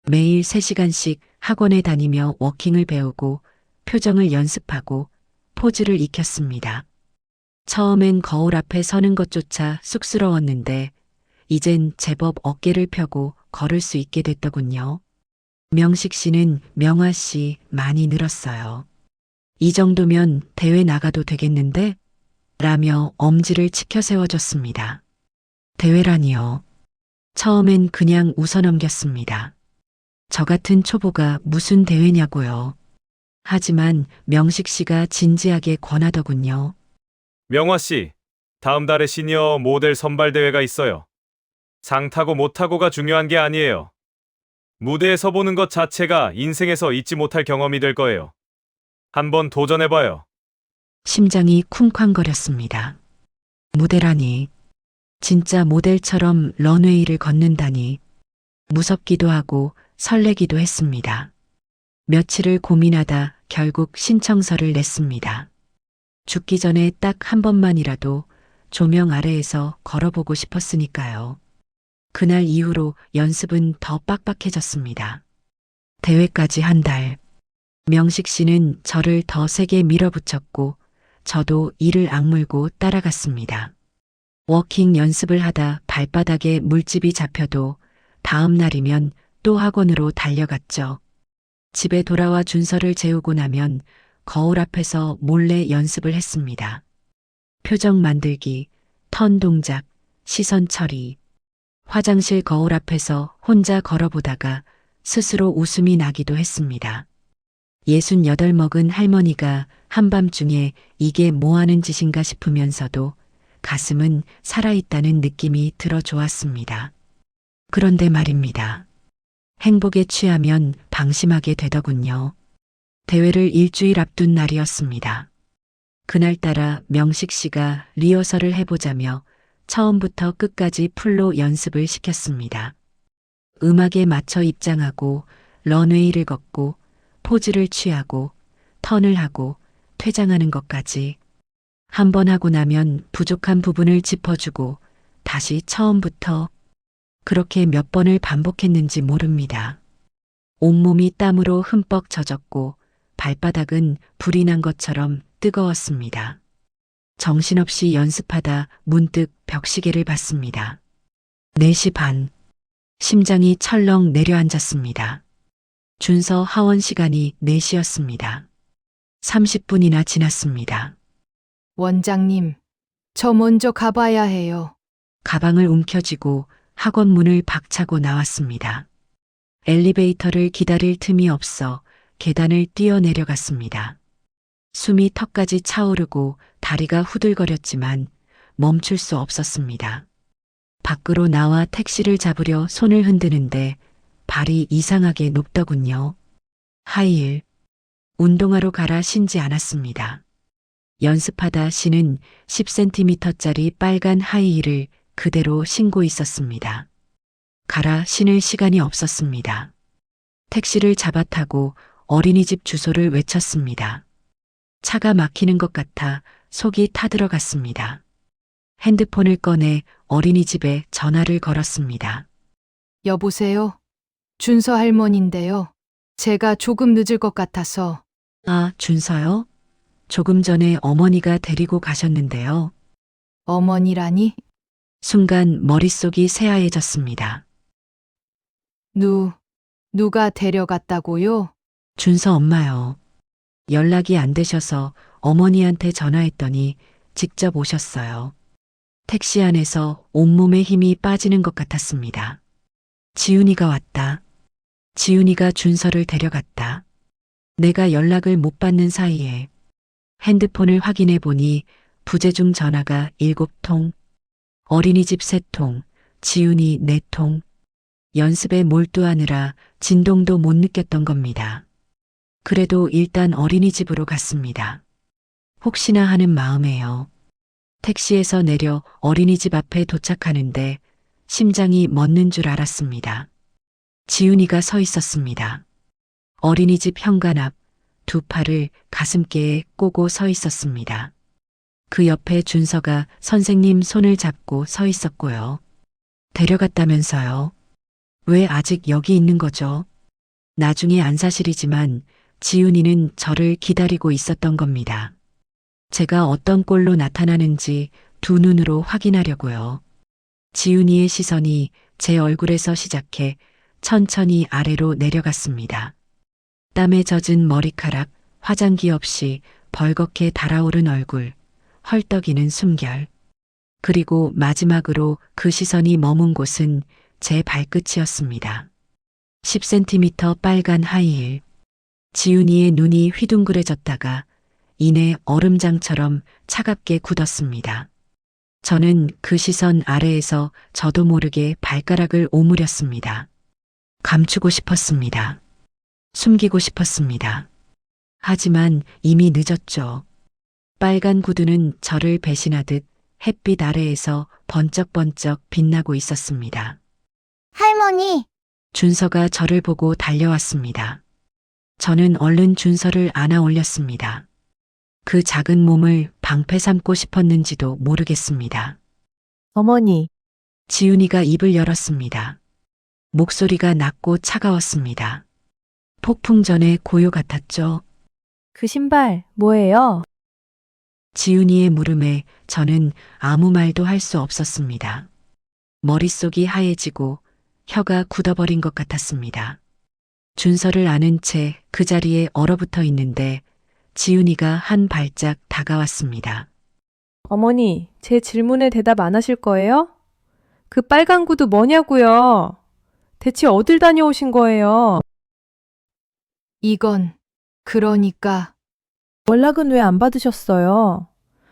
매일 3시간씩 학원에 다니며 워킹을 배우고 표정을 연습하고 포즈를 익혔습니다. 처음엔 거울 앞에 서는 것조차 쑥스러웠는데 이젠 제법 어깨를 펴고 걸을 수 있게 됐더군요. 명식 씨는 명화 씨 많이 늘었어요. 이 정도면 대회 나가도 되겠는데? 라며 엄지를 치켜 세워줬습니다. 대회라니요. 처음엔 그냥 웃어넘겼습니다. 저 같은 초보가 무슨 대회냐고요. 하지만 명식 씨가 진지하게 권하더군요. 명화 씨, 다음 달에 시니어 모델 선발 대회가 있어요. 상 타고 못 타고가 중요한 게 아니에요. 무대에 서보는 것 자체가 인생에서 잊지 못할 경험이 될 거예요. 한번 도전해봐요. 심장이 쿵쾅거렸습니다. 무대라니. 진짜 모델처럼 런웨이를 걷는다니. 무섭기도 하고 설레기도 했습니다. 며칠을 고민하다 결국 신청서를 냈습니다. 죽기 전에 딱 한 번만이라도 조명 아래에서 걸어보고 싶었으니까요. 그날 이후로 연습은 더 빡빡해졌습니다. 대회까지 한 달. 명식 씨는 저를 더 세게 밀어붙였고 저도 이를 악물고 따라갔습니다. 워킹 연습을 하다 발바닥에 물집이 잡혀도 다음 날이면 또 학원으로 달려갔죠. 집에 돌아와 준서를 재우고 나면 거울 앞에서 몰래 연습을 했습니다. 표정 만들기, 턴 동작, 시선 처리. 화장실 거울 앞에서 혼자 걸어보다가 스스로 웃음이 나기도 했습니다. 68 먹은 할머니가 한밤중에 이게 뭐 하는 짓인가 싶으면서도 가슴은 살아있다는 느낌이 들어 좋았습니다. 그런데 말입니다. 행복에 취하면 방심하게 되더군요. 대회를 일주일 앞둔 날이었습니다. 그날따라 명식 씨가 리허설을 해보자며 처음부터 끝까지 풀로 연습을 시켰습니다. 음악에 맞춰 입장하고 런웨이를 걷고 포즈를 취하고 턴을 하고 퇴장하는 것까지. 한 번 하고 나면 부족한 부분을 짚어주고 다시 처음부터. 그렇게 몇 번을 반복했는지 모릅니다. 온몸이 땀으로 흠뻑 젖었고 발바닥은 불이 난 것처럼 뜨거웠습니다. 정신없이 연습하다 문득 벽시계를 봤습니다. 4시 반. 심장이 철렁 내려앉았습니다. 준서 하원 시간이 4시였습니다. 30분이나 지났습니다. 원장님, 저 먼저 가봐야 해요. 가방을 움켜쥐고 학원 문을 박차고 나왔습니다. 엘리베이터를 기다릴 틈이 없어 계단을 뛰어내려갔습니다. 숨이 턱까지 차오르고 다리가 후들거렸지만 멈출 수 없었습니다. 밖으로 나와 택시를 잡으려 손을 흔드는데 발이 이상하게 높더군요. 하이힐. 운동화로 갈아 신지 않았습니다. 연습하다 신은 10cm짜리 빨간 하이힐을 그대로 신고 있었습니다. 갈아 신을 시간이 없었습니다. 택시를 잡아 타고 어린이집 주소를 외쳤습니다. 차가 막히는 것 같아 속이 타들어갔습니다. 핸드폰을 꺼내 어린이집에 전화를 걸었습니다. 여보세요? 준서 할머니인데요. 제가 조금 늦을 것 같아서. 아, 준서요? 조금 전에 어머니가 데리고 가셨는데요. 어머니라니? 순간 머릿속이 새하얘졌습니다. 누가 데려갔다고요? 준서 엄마요. 연락이 안 되셔서 어머니한테 전화했더니 직접 오셨어요. 택시 안에서 온몸에 힘이 빠지는 것 같았습니다. 지훈이가 왔다. 지훈이가 준서를 데려갔다. 내가 연락을 못 받는 사이에 핸드폰을 확인해 보니 부재중 전화가 7통, 어린이집 3통, 지훈이 4통. 연습에 몰두하느라 진동도 못 느꼈던 겁니다. 그래도 일단 어린이집으로 갔습니다. 혹시나 하는 마음에요. 택시에서 내려 어린이집 앞에 도착하는데 심장이 멎는 줄 알았습니다. 지훈이가 서 있었습니다. 어린이집 현관 앞 두 팔을 가슴께에 꼬고 서 있었습니다. 그 옆에 준서가 선생님 손을 잡고 서 있었고요. 데려갔다면서요. 왜 아직 여기 있는 거죠? 나중에 안 사실이지만 지훈이는 저를 기다리고 있었던 겁니다. 제가 어떤 꼴로 나타나는지 두 눈으로 확인하려고요. 지훈이의 시선이 제 얼굴에서 시작해 천천히 아래로 내려갔습니다. 땀에 젖은 머리카락, 화장기 없이 벌겋게 달아오른 얼굴, 헐떡이는 숨결. 그리고 마지막으로 그 시선이 머문 곳은 제 발끝이었습니다. 10cm 빨간 하이힐. 지훈이의 눈이 휘둥그레졌다가 이내 얼음장처럼 차갑게 굳었습니다. 저는 그 시선 아래에서 저도 모르게 발가락을 오므렸습니다. 감추고 싶었습니다. 숨기고 싶었습니다. 하지만 이미 늦었죠. 빨간 구두는 저를 배신하듯 햇빛 아래에서 번쩍번쩍 빛나고 있었습니다. 할머니, 준서가 저를 보고 달려왔습니다. 저는 얼른 준서를 안아 올렸습니다. 그 작은 몸을 방패 삼고 싶었는지도 모르겠습니다. 어머니, 지훈이가 입을 열었습니다. 목소리가 낮고 차가웠습니다. 폭풍 전의 고요 같았죠. 그 신발 뭐예요? 지훈이의 물음에 저는 아무 말도 할 수 없었습니다. 머릿속이 하얘지고 혀가 굳어버린 것 같았습니다. 준서를 안은 채 그 자리에 얼어붙어 있는데 지훈이가 한 발짝 다가왔습니다. 어머니, 제 질문에 대답 안 하실 거예요? 그 빨간 구두 뭐냐고요? 대체 어딜 다녀오신 거예요? 이건 그러니까 연락은 왜 안 받으셨어요?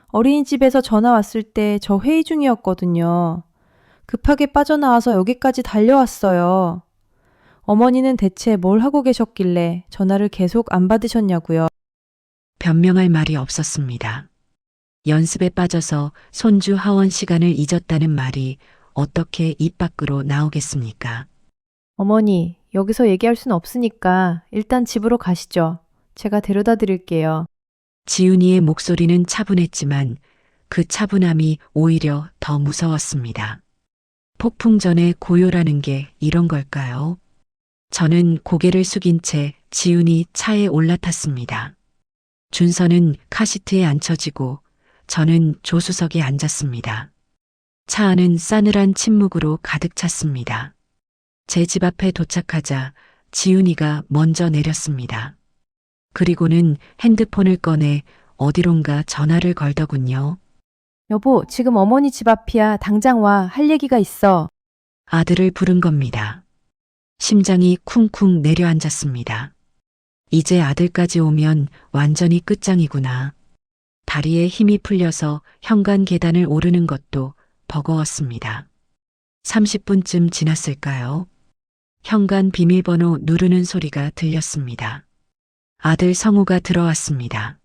어린이집에서 전화 왔을 때 저 회의 중이었거든요. 급하게 빠져나와서 여기까지 달려왔어요. 어머니는 대체 뭘 하고 계셨길래 전화를 계속 안 받으셨냐고요. 변명할 말이 없었습니다. 연습에 빠져서 손주 하원 시간을 잊었다는 말이 어떻게 입 밖으로 나오겠습니까? 어머니, 여기서 얘기할 순 없으니까 일단 집으로 가시죠. 제가 데려다 드릴게요. 지훈이의 목소리는 차분했지만 그 차분함이 오히려 더 무서웠습니다. 폭풍 전의 고요라는 게 이런 걸까요? 저는 고개를 숙인 채 지훈이 차에 올라탔습니다. 준서는 카시트에 앉혀지고 저는 조수석에 앉았습니다. 차 안은 싸늘한 침묵으로 가득 찼습니다. 제 집 앞에 도착하자 지훈이가 먼저 내렸습니다. 그리고는 핸드폰을 꺼내 어디론가 전화를 걸더군요. 여보, 지금 어머니 집 앞이야. 당장 와. 할 얘기가 있어. 아들을 부른 겁니다. 심장이 쿵쿵 내려앉았습니다. 이제 아들까지 오면 완전히 끝장이구나. 다리에 힘이 풀려서 현관 계단을 오르는 것도 버거웠습니다. 30분쯤 지났을까요? 현관 비밀번호 누르는 소리가 들렸습니다. 아들 성우가 들어왔습니다.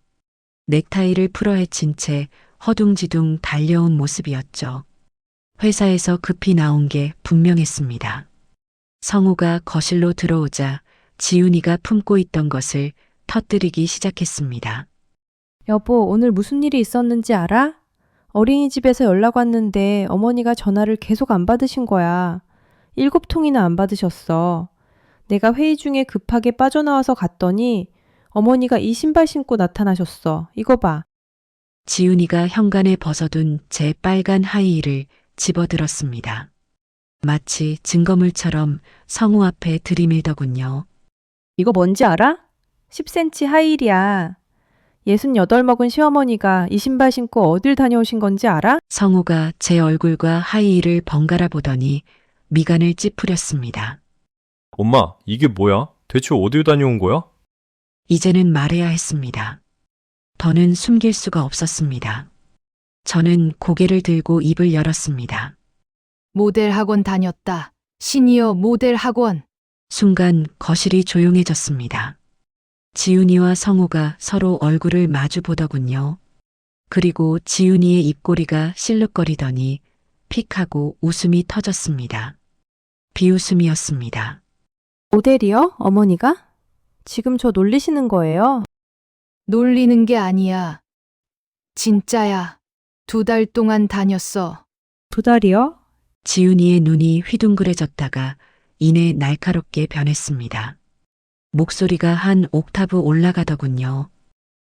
넥타이를 풀어헤친 채 허둥지둥 달려온 모습이었죠. 회사에서 급히 나온 게 분명했습니다. 성우가 거실로 들어오자 지훈이가 품고 있던 것을 터뜨리기 시작했습니다. 여보, 오늘 무슨 일이 있었는지 알아? 어린이집에서 연락 왔는데 어머니가 전화를 계속 안 받으신 거야. 7통이나 안 받으셨어. 내가 회의 중에 급하게 빠져나와서 갔더니 어머니가 이 신발 신고 나타나셨어. 이거 봐. 지훈이가 현관에 벗어둔 제 빨간 하이힐을 집어들었습니다. 마치 증거물처럼 성우 앞에 들이밀더군요. 이거 뭔지 알아? 10cm 하이힐이야. 68 먹은 시어머니가 이 신발 신고 어딜 다녀오신 건지 알아? 성우가 제 얼굴과 하이힐을 번갈아 보더니 미간을 찌푸렸습니다. 엄마, 이게 뭐야? 대체 어딜 다녀온 거야? 이제는 말해야 했습니다. 더는 숨길 수가 없었습니다. 저는 고개를 들고 입을 열었습니다. 모델 학원 다녔다. 시니어 모델 학원. 순간 거실이 조용해졌습니다. 지훈이와 성우가 서로 얼굴을 마주 보더군요. 그리고 지훈이의 입꼬리가 실룩거리더니 픽 하고 웃음이 터졌습니다. 비웃음이었습니다. 모델이요? 어머니가? 지금 저 놀리시는 거예요? 놀리는 게 아니야. 진짜야. 2달 동안 다녔어. 2달이요? 지훈이의 눈이 휘둥그레졌다가 이내 날카롭게 변했습니다. 목소리가 한 옥타브 올라가더군요.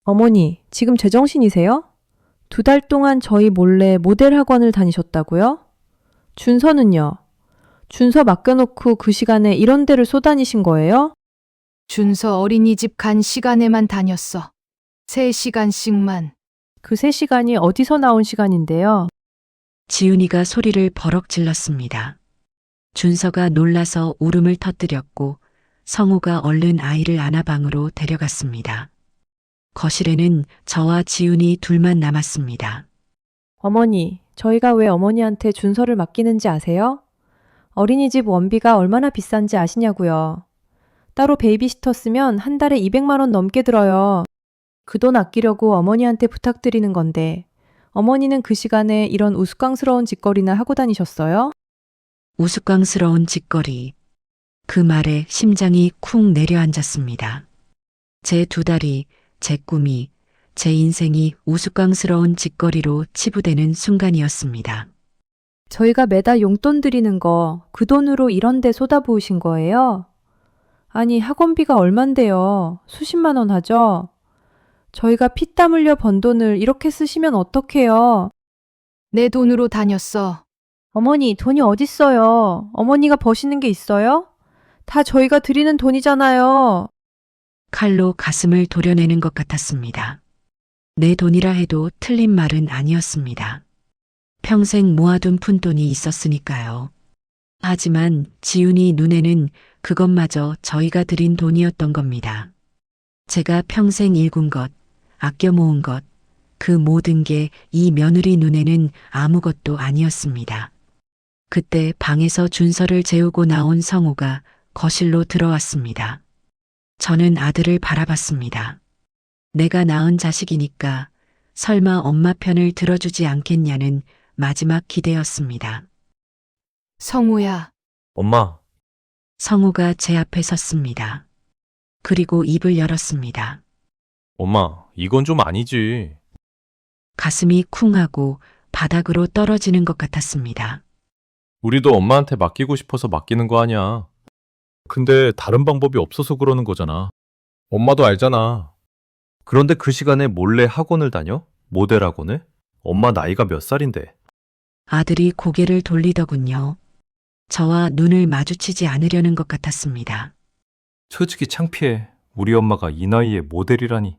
어머니, 지금 제정신이세요? 2달 동안 저희 몰래 모델 학원을 다니셨다고요? 준서는요? 준서 맡겨놓고 그 시간에 이런 데를 쏘다니신 거예요? 준서 어린이집 간 시간에만 다녔어. 3시간씩만. 그 3시간이 어디서 나온 시간인데요? 지훈이가 소리를 버럭 질렀습니다. 준서가 놀라서 울음을 터뜨렸고 성우가 얼른 아이를 안아 방으로 데려갔습니다. 거실에는 저와 지훈이 둘만 남았습니다. 어머니, 저희가 왜 어머니한테 준서를 맡기는지 아세요? 어린이집 원비가 얼마나 비싼지 아시냐고요. 따로 베이비시터 쓰면 한 달에 200만 원 넘게 들어요. 그 돈 아끼려고 어머니한테 부탁드리는 건데 어머니는 그 시간에 이런 우스꽝스러운 짓거리나 하고 다니셨어요? 우스꽝스러운 짓거리. 그 말에 심장이 쿵 내려앉았습니다. 제 2달이, 제 꿈이, 제 인생이 우스꽝스러운 짓거리로 치부되는 순간이었습니다. 저희가 매달 용돈 드리는 거 그 돈으로 이런 데 쏟아부으신 거예요? 아니, 학원비가 얼만데요? 수십만 원 하죠? 저희가 피땀 흘려 번 돈을 이렇게 쓰시면 어떡해요? 내 돈으로 다녔어. 어머니, 돈이 어딨어요? 어머니가 버시는 게 있어요? 다 저희가 드리는 돈이잖아요. 칼로 가슴을 도려내는 것 같았습니다. 내 돈이라 해도 틀린 말은 아니었습니다. 평생 모아둔 푼돈이 있었으니까요. 하지만 지훈이 눈에는 그것마저 저희가 드린 돈이었던 겁니다. 제가 평생 일군 것, 아껴 모은 것, 그 모든 게 이 며느리 눈에는 아무것도 아니었습니다. 그때 방에서 준서를 재우고 나온 성우가 거실로 들어왔습니다. 저는 아들을 바라봤습니다. 내가 낳은 자식이니까 설마 엄마 편을 들어주지 않겠냐는 마지막 기대였습니다. 성우야. 엄마, 성우가 제 앞에 섰습니다. 그리고 입을 열었습니다. 엄마, 이건 좀 아니지. 가슴이 쿵하고 바닥으로 떨어지는 것 같았습니다. 우리도 엄마한테 맡기고 싶어서 맡기는 거 아니야. 근데 다른 방법이 없어서 그러는 거잖아. 엄마도 알잖아. 그런데 그 시간에 몰래 학원을 다녀? 모델 학원을? 엄마 나이가 몇 살인데? 아들이 고개를 돌리더군요. 저와 눈을 마주치지 않으려는 것 같았습니다. 솔직히 창피해. 우리 엄마가 이 나이에 모델이라니.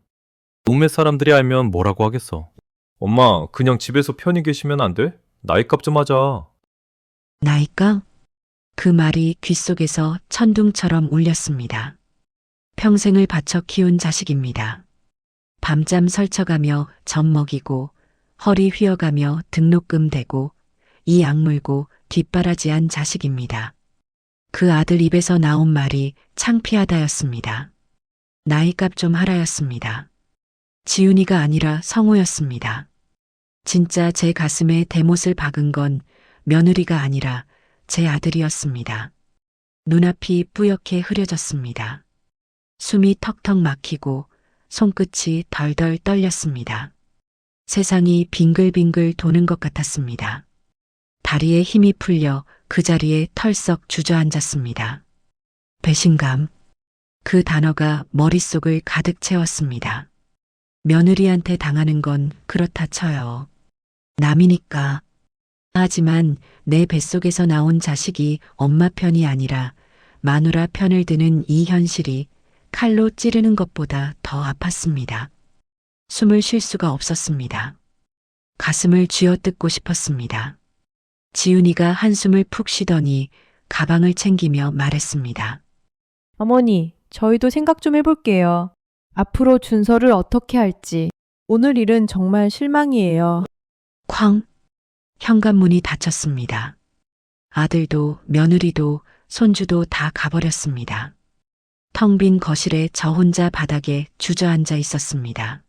동네 사람들이 알면 뭐라고 하겠어. 엄마, 그냥 집에서 편히 계시면 안 돼? 나이값 좀 하자. 나이가? 그 말이 귓속에서 천둥처럼 울렸습니다. 평생을 바쳐 키운 자식입니다. 밤잠 설쳐가며 젖 먹이고 허리 휘어가며 등록금 대고 이 악물고 뒷바라지한 자식입니다. 그 아들 입에서 나온 말이 창피하다였습니다. 나이값 좀 하라였습니다. 지훈이가 아니라 성우였습니다. 진짜 제 가슴에 대못을 박은 건 며느리가 아니라 제 아들이었습니다. 눈앞이 뿌옇게 흐려졌습니다. 숨이 턱턱 막히고 손끝이 덜덜 떨렸습니다. 세상이 빙글빙글 도는 것 같았습니다. 다리에 힘이 풀려 그 자리에 털썩 주저앉았습니다. 배신감. 그 단어가 머릿속을 가득 채웠습니다. 며느리한테 당하는 건 그렇다 쳐요. 남이니까. 하지만 내 뱃속에서 나온 자식이 엄마 편이 아니라 마누라 편을 드는 이 현실이 칼로 찌르는 것보다 더 아팠습니다. 숨을 쉴 수가 없었습니다. 가슴을 쥐어뜯고 싶었습니다. 지훈이가 한숨을 푹 쉬더니 가방을 챙기며 말했습니다. 어머니, 저희도 생각 좀 해볼게요. 앞으로 준서를 어떻게 할지. 오늘 일은 정말 실망이에요. 쾅! 현관문이 닫혔습니다. 아들도 며느리도 손주도 다 가버렸습니다. 텅 빈 거실에 저 혼자 바닥에 주저앉아 있었습니다.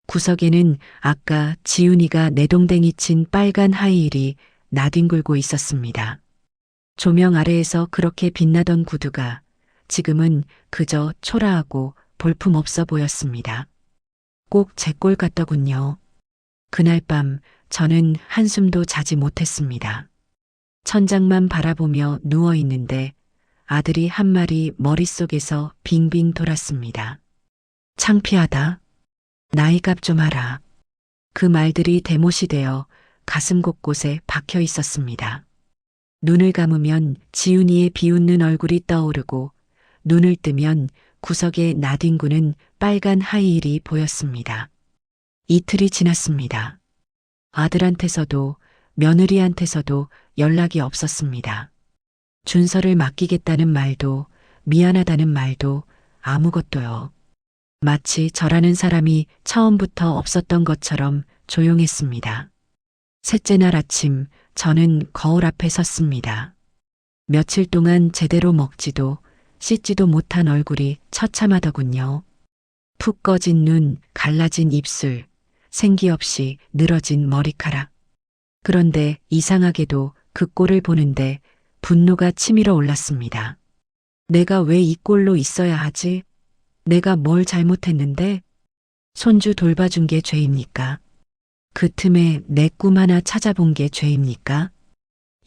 구석에는 아까 지훈이가 내동댕이 친 빨간 하이힐이 나뒹굴고 있었습니다. 조명 아래에서 그렇게 빛나던 구두가 지금은 그저 초라하고 볼품없어 보였습니다. 꼭 제 꼴 같더군요. 그날 밤 저는 한숨도 자지 못했습니다. 천장만 바라보며 누워 있는데 아들이 한 말이 머릿속에서 빙빙 돌았습니다. 창피하다. 나이값 좀 하라. 그 말들이 대못이 되어 가슴 곳곳에 박혀 있었습니다. 눈을 감으면 지훈이의 비웃는 얼굴이 떠오르고 눈을 뜨면 구석에 나뒹구는 빨간 하이힐이 보였습니다. 이틀이 지났습니다. 아들한테서도 며느리한테서도 연락이 없었습니다. 준서를 맡기겠다는 말도 미안하다는 말도 아무것도요. 마치 저라는 사람이 처음부터 없었던 것처럼 조용했습니다. 셋째 날 아침 저는 거울 앞에 섰습니다. 며칠 동안 제대로 먹지도 씻지도 못한 얼굴이 처참하더군요. 푹 꺼진 눈, 갈라진 입술, 생기 없이 늘어진 머리카락. 그런데 이상하게도 그 꼴을 보는데 분노가 치밀어 올랐습니다. 내가 왜 이 꼴로 있어야 하지? 내가 뭘 잘못했는데? 손주 돌봐준 게 죄입니까? 그 틈에 내 꿈 하나 찾아본 게 죄입니까?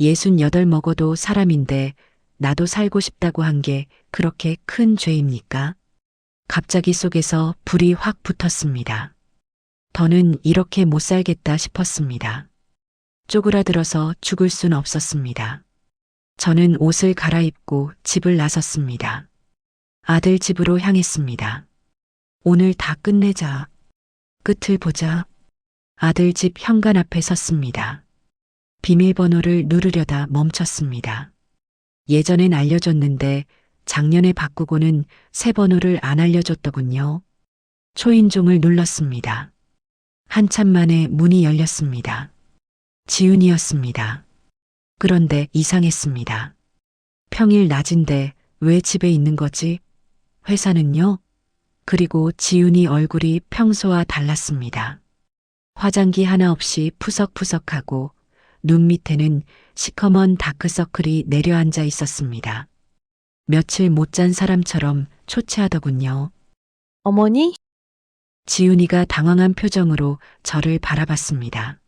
68 먹어도 사람인데 나도 살고 싶다고 한 게 그렇게 큰 죄입니까? 갑자기 속에서 불이 확 붙었습니다. 더는 이렇게 못 살겠다 싶었습니다. 쪼그라들어서 죽을 순 없었습니다. 저는 옷을 갈아입고 집을 나섰습니다. 아들 집으로 향했습니다. 오늘 다 끝내자. 끝을 보자. 아들 집 현관 앞에 섰습니다. 비밀번호를 누르려다 멈췄습니다. 예전엔 알려줬는데 작년에 바꾸고는 새 번호를 안 알려줬더군요. 초인종을 눌렀습니다. 한참 만에 문이 열렸습니다. 지훈이었습니다. 그런데 이상했습니다. 평일 낮인데 왜 집에 있는 거지? 회사는요? 그리고 지훈이 얼굴이 평소와 달랐습니다. 화장기 하나 없이 푸석푸석하고 눈 밑에는 시커먼 다크서클이 내려앉아 있었습니다. 며칠 못 잔 사람처럼 초췌하더군요. 어머니? 지훈이가 당황한 표정으로 저를 바라봤습니다.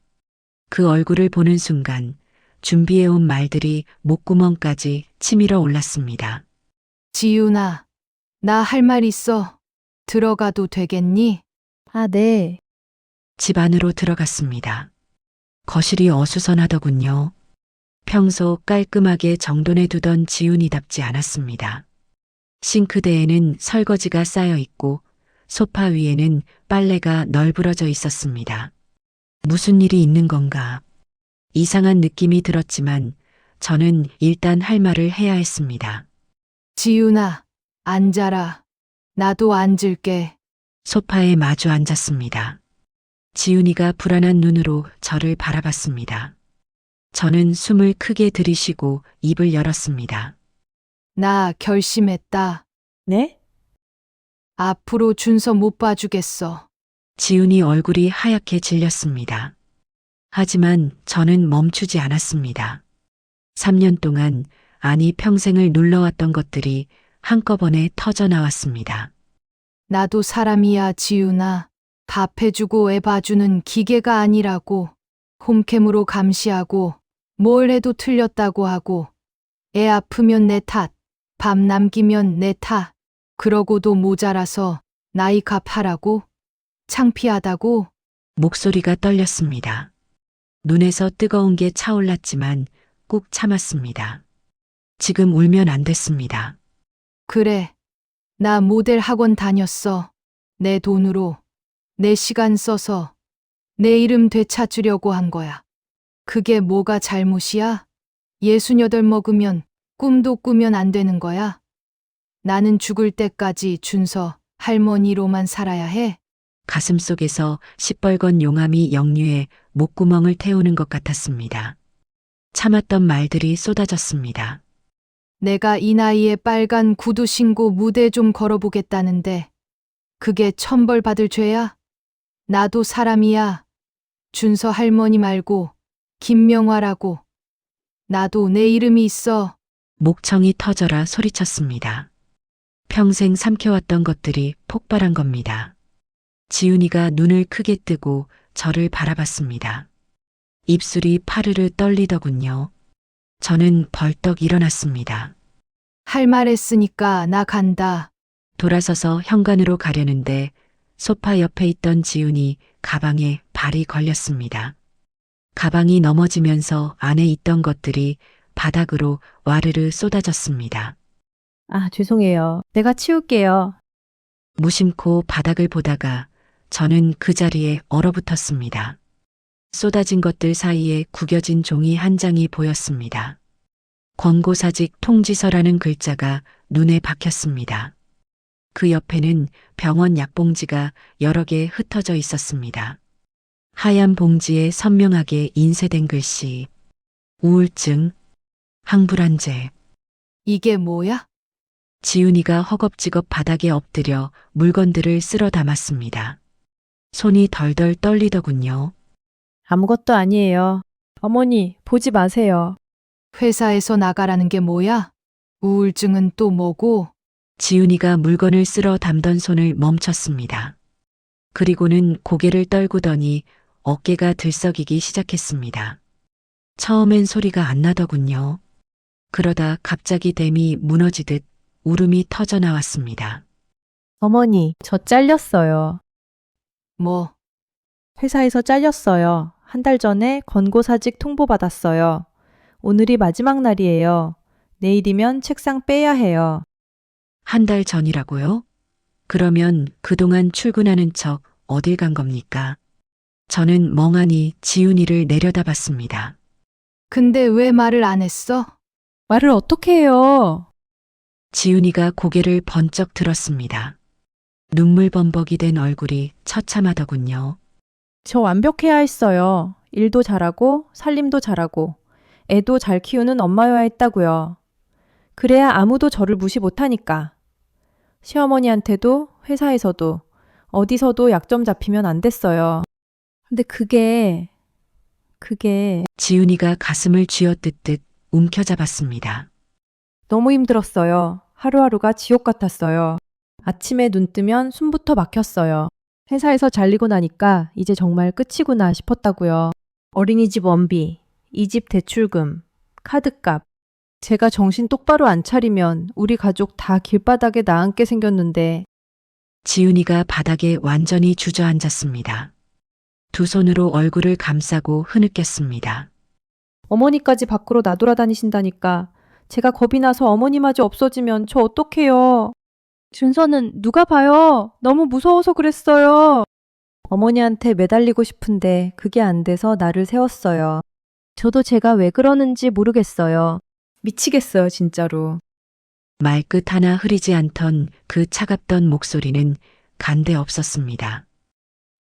그 얼굴을 보는 순간 준비해온 말들이 목구멍까지 치밀어 올랐습니다. 지윤아, 나 할 말 있어. 들어가도 되겠니? 아, 네. 집 안으로 들어갔습니다. 거실이 어수선하더군요. 평소 깔끔하게 정돈해 두던 지훈이답지 않았습니다. 싱크대에는 설거지가 쌓여 있고 소파 위에는 빨래가 널브러져 있었습니다. 무슨 일이 있는 건가? 이상한 느낌이 들었지만 저는 일단 할 말을 해야 했습니다. 지윤아, 앉아라. 나도 앉을게. 소파에 마주 앉았습니다. 지훈이가 불안한 눈으로 저를 바라봤습니다. 저는 숨을 크게 들이쉬고 입을 열었습니다. 나 결심했다. 네? 앞으로 준서 못 봐주겠어. 지훈이 얼굴이 하얗게 질렸습니다. 하지만 저는 멈추지 않았습니다. 3년 동안, 아니 평생을 눌러왔던 것들이 한꺼번에 터져 나왔습니다. 나도 사람이야, 지윤아. 밥 해주고 애 봐주는 기계가 아니라고. 홈캠으로 감시하고 뭘 해도 틀렸다고 하고 애 아프면 내 탓, 밥 남기면 내 탓. 그러고도 모자라서 나이 값하라고? 창피하다고? 목소리가 떨렸습니다. 눈에서 뜨거운 게 차올랐지만 꾹 참았습니다. 지금 울면 안 됐습니다. 그래. 나 모델 학원 다녔어. 내 돈으로. 내 시간 써서 내 이름 되찾으려고 한 거야. 그게 뭐가 잘못이야? 68 먹으면 꿈도 꾸면 안 되는 거야? 나는 죽을 때까지 준서 할머니로만 살아야 해? 가슴속에서 시뻘건 용암이 역류해 목구멍을 태우는 것 같았습니다. 참았던 말들이 쏟아졌습니다. 내가 이 나이에 빨간 구두 신고 무대 좀 걸어보겠다는데 그게 천벌 받을 죄야? 나도 사람이야. 준서 할머니 말고 김명화라고. 나도 내 이름이 있어. 목청이 터져라 소리쳤습니다. 평생 삼켜왔던 것들이 폭발한 겁니다. 지훈이가 눈을 크게 뜨고 저를 바라봤습니다. 입술이 파르르 떨리더군요. 저는 벌떡 일어났습니다. 할 말 했으니까 나 간다. 돌아서서 현관으로 가려는데 소파 옆에 있던 지훈이 가방에 발이 걸렸습니다. 가방이 넘어지면서 안에 있던 것들이 바닥으로 와르르 쏟아졌습니다. 아, 죄송해요. 내가 치울게요. 무심코 바닥을 보다가 저는 그 자리에 얼어붙었습니다. 쏟아진 것들 사이에 구겨진 종이 한 장이 보였습니다. 권고사직 통지서라는 글자가 눈에 박혔습니다. 그 옆에는 병원 약봉지가 여러 개 흩어져 있었습니다. 하얀 봉지에 선명하게 인쇄된 글씨, 우울증, 항불안제. 이게 뭐야? 지훈이가 허겁지겁 바닥에 엎드려 물건들을 쓸어 담았습니다. 손이 덜덜 떨리더군요. 아무것도 아니에요. 어머니, 보지 마세요. 회사에서 나가라는 게 뭐야? 우울증은 또 뭐고? 지훈이가 물건을 쓸어 담던 손을 멈췄습니다. 그리고는 고개를 떨구더니 어깨가 들썩이기 시작했습니다. 처음엔 소리가 안 나더군요. 그러다 갑자기 댐이 무너지듯 울음이 터져 나왔습니다. 어머니, 저 잘렸어요. 뭐, 회사에서 잘렸어요. 한 달 전에 권고사직 통보받았어요. 오늘이 마지막 날이에요. 내일이면 책상 빼야 해요. 한 달 전이라고요? 그러면 그동안 출근하는 척 어딜 간 겁니까? 저는 멍하니 지훈이를 내려다봤습니다. 근데 왜 말을 안 했어? 말을 어떻게 해요? 지훈이가 고개를 번쩍 들었습니다. 눈물 범벅이 된 얼굴이 처참하더군요. 저 완벽해야 했어요. 일도 잘하고 살림도 잘하고 애도 잘 키우는 엄마여야 했다고요. 그래야 아무도 저를 무시 못하니까. 시어머니한테도 회사에서도 어디서도 약점 잡히면 안 됐어요. 근데 그게 지훈이가 가슴을 쥐어뜯듯 움켜잡았습니다. 너무 힘들었어요. 하루하루가 지옥 같았어요. 아침에 눈 뜨면 숨부터 막혔어요. 회사에서 잘리고 나니까 이제 정말 끝이구나 싶었다고요. 어린이집 원비, 이 집 대출금, 카드값. 제가 정신 똑바로 안 차리면 우리 가족 다 길바닥에 나앉게 생겼는데 지훈이가 바닥에 완전히 주저앉았습니다. 두 손으로 얼굴을 감싸고 흐느꼈습니다. 어머니까지 밖으로 나돌아다니신다니까 제가 겁이 나서 어머니마저 없어지면 저 어떡해요. 준서는 누가 봐요. 너무 무서워서 그랬어요. 어머니한테 매달리고 싶은데 그게 안 돼서 나를 세웠어요. 저도 제가 왜 그러는지 모르겠어요. 미치겠어요, 진짜로. 말끝 하나 흐리지 않던 그 차갑던 목소리는 간데 없었습니다.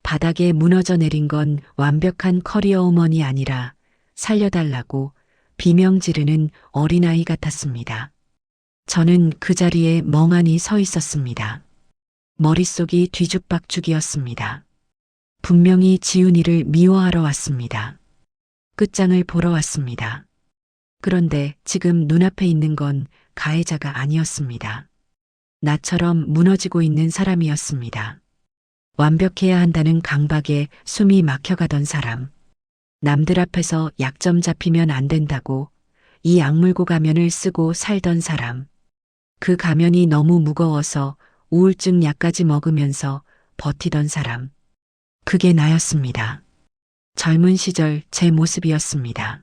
바닥에 무너져 내린 건 완벽한 커리어 우먼이 아니라 살려달라고 비명 지르는 어린아이 같았습니다. 저는 그 자리에 멍하니 서 있었습니다. 머릿속이 뒤죽박죽이었습니다. 분명히 지훈이를 미워하러 왔습니다. 끝장을 보러 왔습니다. 그런데 지금 눈앞에 있는 건 가해자가 아니었습니다. 나처럼 무너지고 있는 사람이었습니다. 완벽해야 한다는 강박에 숨이 막혀가던 사람. 남들 앞에서 약점 잡히면 안 된다고 이 악물고 가면을 쓰고 살던 사람. 그 가면이 너무 무거워서 우울증 약까지 먹으면서 버티던 사람. 그게 나였습니다. 젊은 시절 제 모습이었습니다.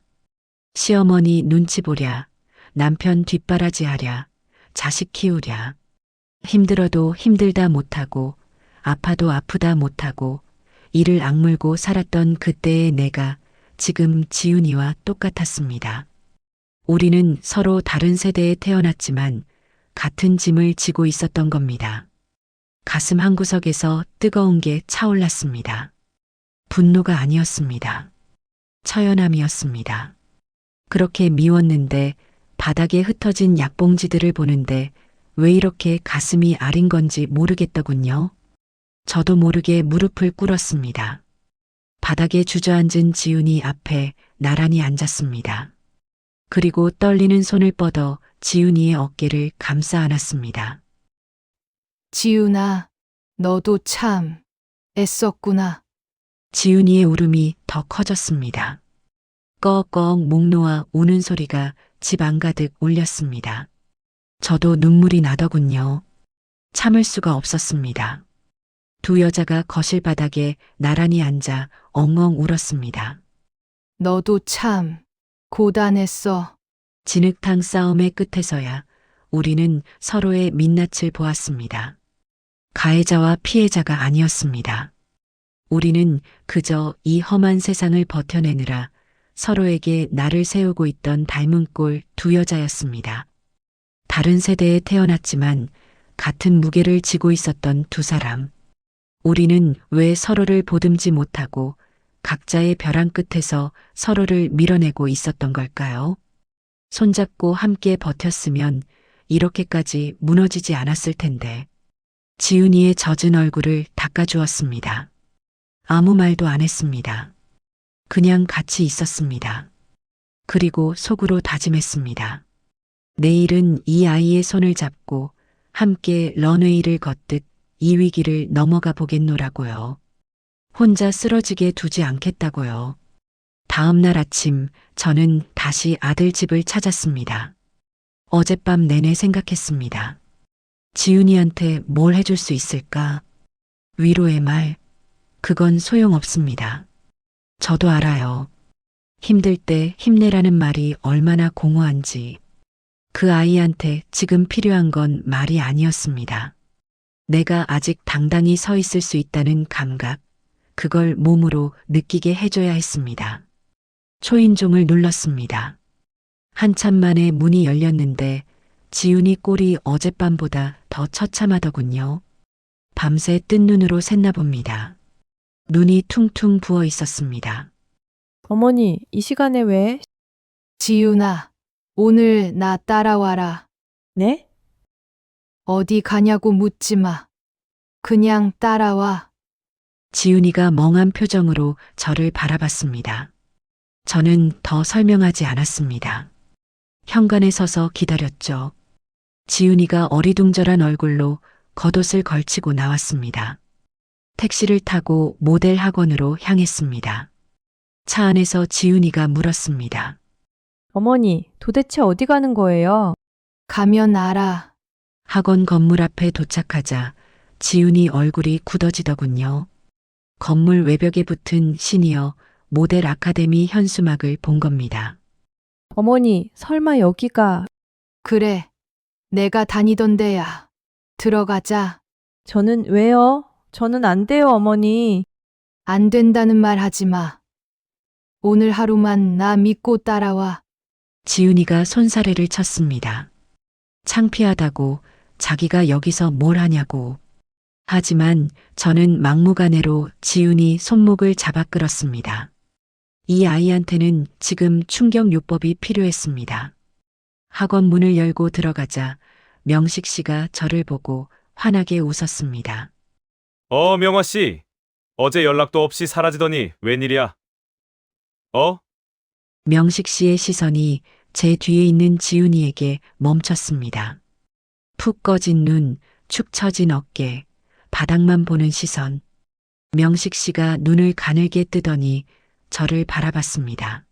시어머니 눈치 보랴, 남편 뒷바라지 하랴, 자식 키우랴. 힘들어도 힘들다 못하고, 아파도 아프다 못하고, 이를 악물고 살았던 그때의 내가 지금 지훈이와 똑같았습니다. 우리는 서로 다른 세대에 태어났지만 같은 짐을 지고 있었던 겁니다. 가슴 한구석에서 뜨거운 게 차올랐습니다. 분노가 아니었습니다. 처연함이었습니다. 그렇게 미웠는데 바닥에 흩어진 약봉지들을 보는데 왜 이렇게 가슴이 아린 건지 모르겠더군요. 저도 모르게 무릎을 꿇었습니다. 바닥에 주저앉은 지훈이 앞에 나란히 앉았습니다. 그리고 떨리는 손을 뻗어 지훈이의 어깨를 감싸 안았습니다. 지훈아, 너도 참 애썼구나. 지훈이의 울음이 더 커졌습니다. 꺽꺽 목 놓아 우는 소리가 집 안가득 울렸습니다. 저도 눈물이 나더군요. 참을 수가 없었습니다. 두 여자가 거실 바닥에 나란히 앉아 엉엉 울었습니다. 너도 참 고단했어. 진흙탕 싸움의 끝에서야 우리는 서로의 민낯을 보았습니다. 가해자와 피해자가 아니었습니다. 우리는 그저 이 험한 세상을 버텨내느라 서로에게 나를 세우고 있던 닮은 꼴 두 여자였습니다. 다른 세대에 태어났지만 같은 무게를 지고 있었던 두 사람. 우리는 왜 서로를 보듬지 못하고 각자의 벼랑 끝에서 서로를 밀어내고 있었던 걸까요? 손잡고 함께 버텼으면 이렇게까지 무너지지 않았을 텐데. 지훈이의 젖은 얼굴을 닦아주었습니다. 아무 말도 안 했습니다. 그냥 같이 있었습니다. 그리고 속으로 다짐했습니다. 내일은 이 아이의 손을 잡고 함께 런웨이를 걷듯 이 위기를 넘어가 보겠노라고요. 혼자 쓰러지게 두지 않겠다고요. 다음 날 아침 저는 다시 아들 집을 찾았습니다. 어젯밤 내내 생각했습니다. 지훈이한테 뭘 해줄 수 있을까? 위로의 말, 그건 소용없습니다. 저도 알아요. 힘들 때 힘내라는 말이 얼마나 공허한지. 그 아이한테 지금 필요한 건 말이 아니었습니다. 내가 아직 당당히 서 있을 수 있다는 감각, 그걸 몸으로 느끼게 해줘야 했습니다. 초인종을 눌렀습니다. 한참 만에 문이 열렸는데 지훈이 꼴이 어젯밤보다 더 처참하더군요. 밤새 뜬 눈으로 샜나 봅니다. 눈이 퉁퉁 부어 있었습니다. 어머니, 이 시간에 왜? 지훈아, 오늘 나 따라와라. 네? 어디 가냐고 묻지 마. 그냥 따라와. 지훈이가 멍한 표정으로 저를 바라봤습니다. 저는 더 설명하지 않았습니다. 현관에 서서 기다렸죠. 지훈이가 어리둥절한 얼굴로 겉옷을 걸치고 나왔습니다. 택시를 타고 모델 학원으로 향했습니다. 차 안에서 지훈이가 물었습니다. 어머니, 도대체 어디 가는 거예요? 가면 알아. 학원 건물 앞에 도착하자 지훈이 얼굴이 굳어지더군요. 건물 외벽에 붙은 시니어 모델 아카데미 현수막을 본 겁니다. 어머니, 설마 여기가... 그래. 내가 다니던 데야. 들어가자. 저는 왜요? 저는 안 돼요, 어머니. 안 된다는 말 하지 마. 오늘 하루만 나 믿고 따라와. 지훈이가 손사래를 쳤습니다. 창피하다고 자기가 여기서 뭘 하냐고. 하지만 저는 막무가내로 지훈이 손목을 잡아 끌었습니다. 이 아이한테는 지금 충격요법이 필요했습니다. 학원 문을 열고 들어가자 명식 씨가 저를 보고 환하게 웃었습니다. 명화 씨. 어제 연락도 없이 사라지더니 웬일이야? 명식 씨의 시선이 제 뒤에 있는 지훈이에게 멈췄습니다. 푹 꺼진 눈, 축 처진 어깨, 바닥만 보는 시선. 명식 씨가 눈을 가늘게 뜨더니 저를 바라봤습니다.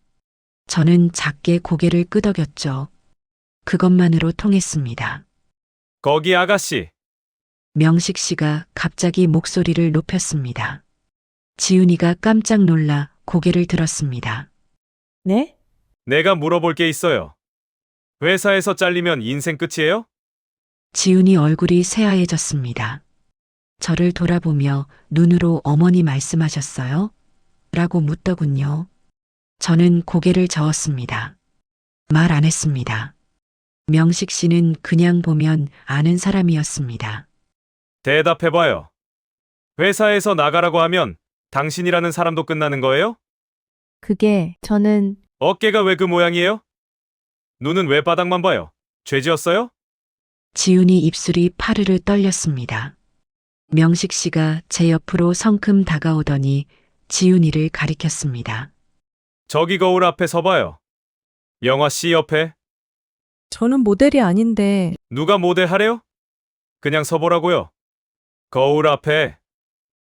저는 작게 고개를 끄덕였죠. 그것만으로 통했습니다. 거기 아가씨. 명식 씨가 갑자기 목소리를 높였습니다. 지훈이가 깜짝 놀라 고개를 들었습니다. 네? 내가 물어볼 게 있어요. 회사에서 잘리면 인생 끝이에요? 지훈이 얼굴이 새하얘졌습니다. 저를 돌아보며 눈으로 어머니 말씀하셨어요? 라고 묻더군요. 저는 고개를 저었습니다. 말 안 했습니다. 명식 씨는 그냥 보면 아는 사람이었습니다. 대답해봐요. 회사에서 나가라고 하면 당신이라는 사람도 끝나는 거예요? 그게 저는 어깨가 왜 그 모양이에요? 눈은 왜 바닥만 봐요? 죄 지었어요? 지훈이 입술이 파르르 떨렸습니다. 명식 씨가 제 옆으로 성큼 다가오더니 지훈이를 가리켰습니다. 저기 거울 앞에 서봐요. 명화 씨 옆에. 저는 모델이 아닌데 누가 모델 하래요? 그냥 서보라고요. 거울 앞에.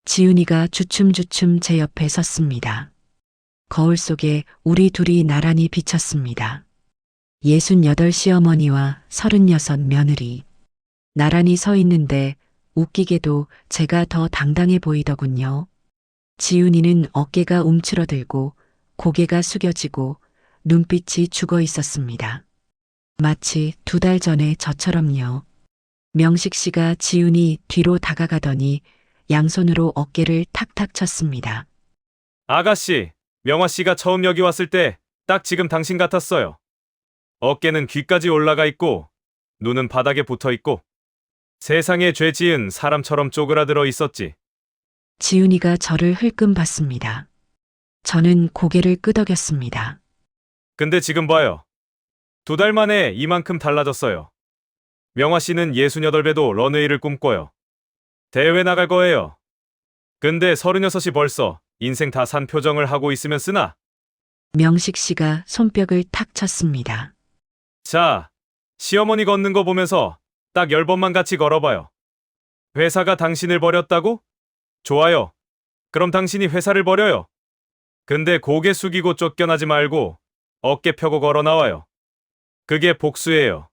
지훈이가 주춤주춤 제 옆에 섰습니다. 거울 속에 우리 둘이 나란히 비쳤습니다. 68 시어머니와 36 며느리. 나란히 서 있는데 웃기게도 제가 더 당당해 보이더군요. 지훈이는 어깨가 움츠러들고 고개가 숙여지고 눈빛이 죽어 있었습니다. 마치 2달 전에 저처럼요. 명식 씨가 지훈이 뒤로 다가가더니 양손으로 어깨를 탁탁 쳤습니다. 아가씨, 명화 씨가 처음 여기 왔을 때 딱 지금 당신 같았어요. 어깨는 귀까지 올라가 있고 눈은 바닥에 붙어 있고 세상에 죄 지은 사람처럼 쪼그라들어 있었지. 지훈이가 저를 흘끔 봤습니다. 저는 고개를 끄덕였습니다. 근데 지금 봐요. 2달 만에 이만큼 달라졌어요. 명화 씨는 68배도 런웨이를 꿈꿔요. 대회 나갈 거예요. 근데 36이 벌써 인생 다 산 표정을 하고 있으면 쓰나? 명식 씨가 손뼉을 탁 쳤습니다. 자, 시어머니 걷는 거 보면서 딱 10번만 같이 걸어봐요. 회사가 당신을 버렸다고? 좋아요. 그럼 당신이 회사를 버려요. 근데 고개 숙이고 쫓겨나지 말고 어깨 펴고 걸어 나와요. 그게 복수예요.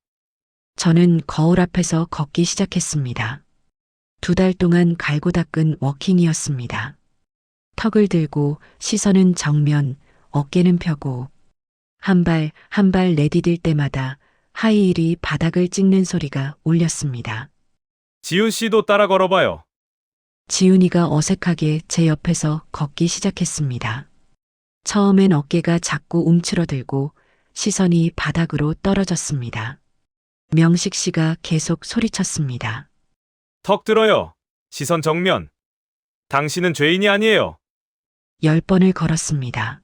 저는 거울 앞에서 걷기 시작했습니다. 2달 동안 갈고 닦은 워킹이었습니다. 턱을 들고 시선은 정면, 어깨는 펴고 한 발 한 발 내디딜 때마다 하이힐이 바닥을 찍는 소리가 울렸습니다. 지훈 씨도 따라 걸어봐요. 지훈이가 어색하게 제 옆에서 걷기 시작했습니다. 처음엔 어깨가 자꾸 움츠러들고 시선이 바닥으로 떨어졌습니다. 명식 씨가 계속 소리쳤습니다. 턱 들어요. 시선 정면. 당신은 죄인이 아니에요. 10번을 걸었습니다.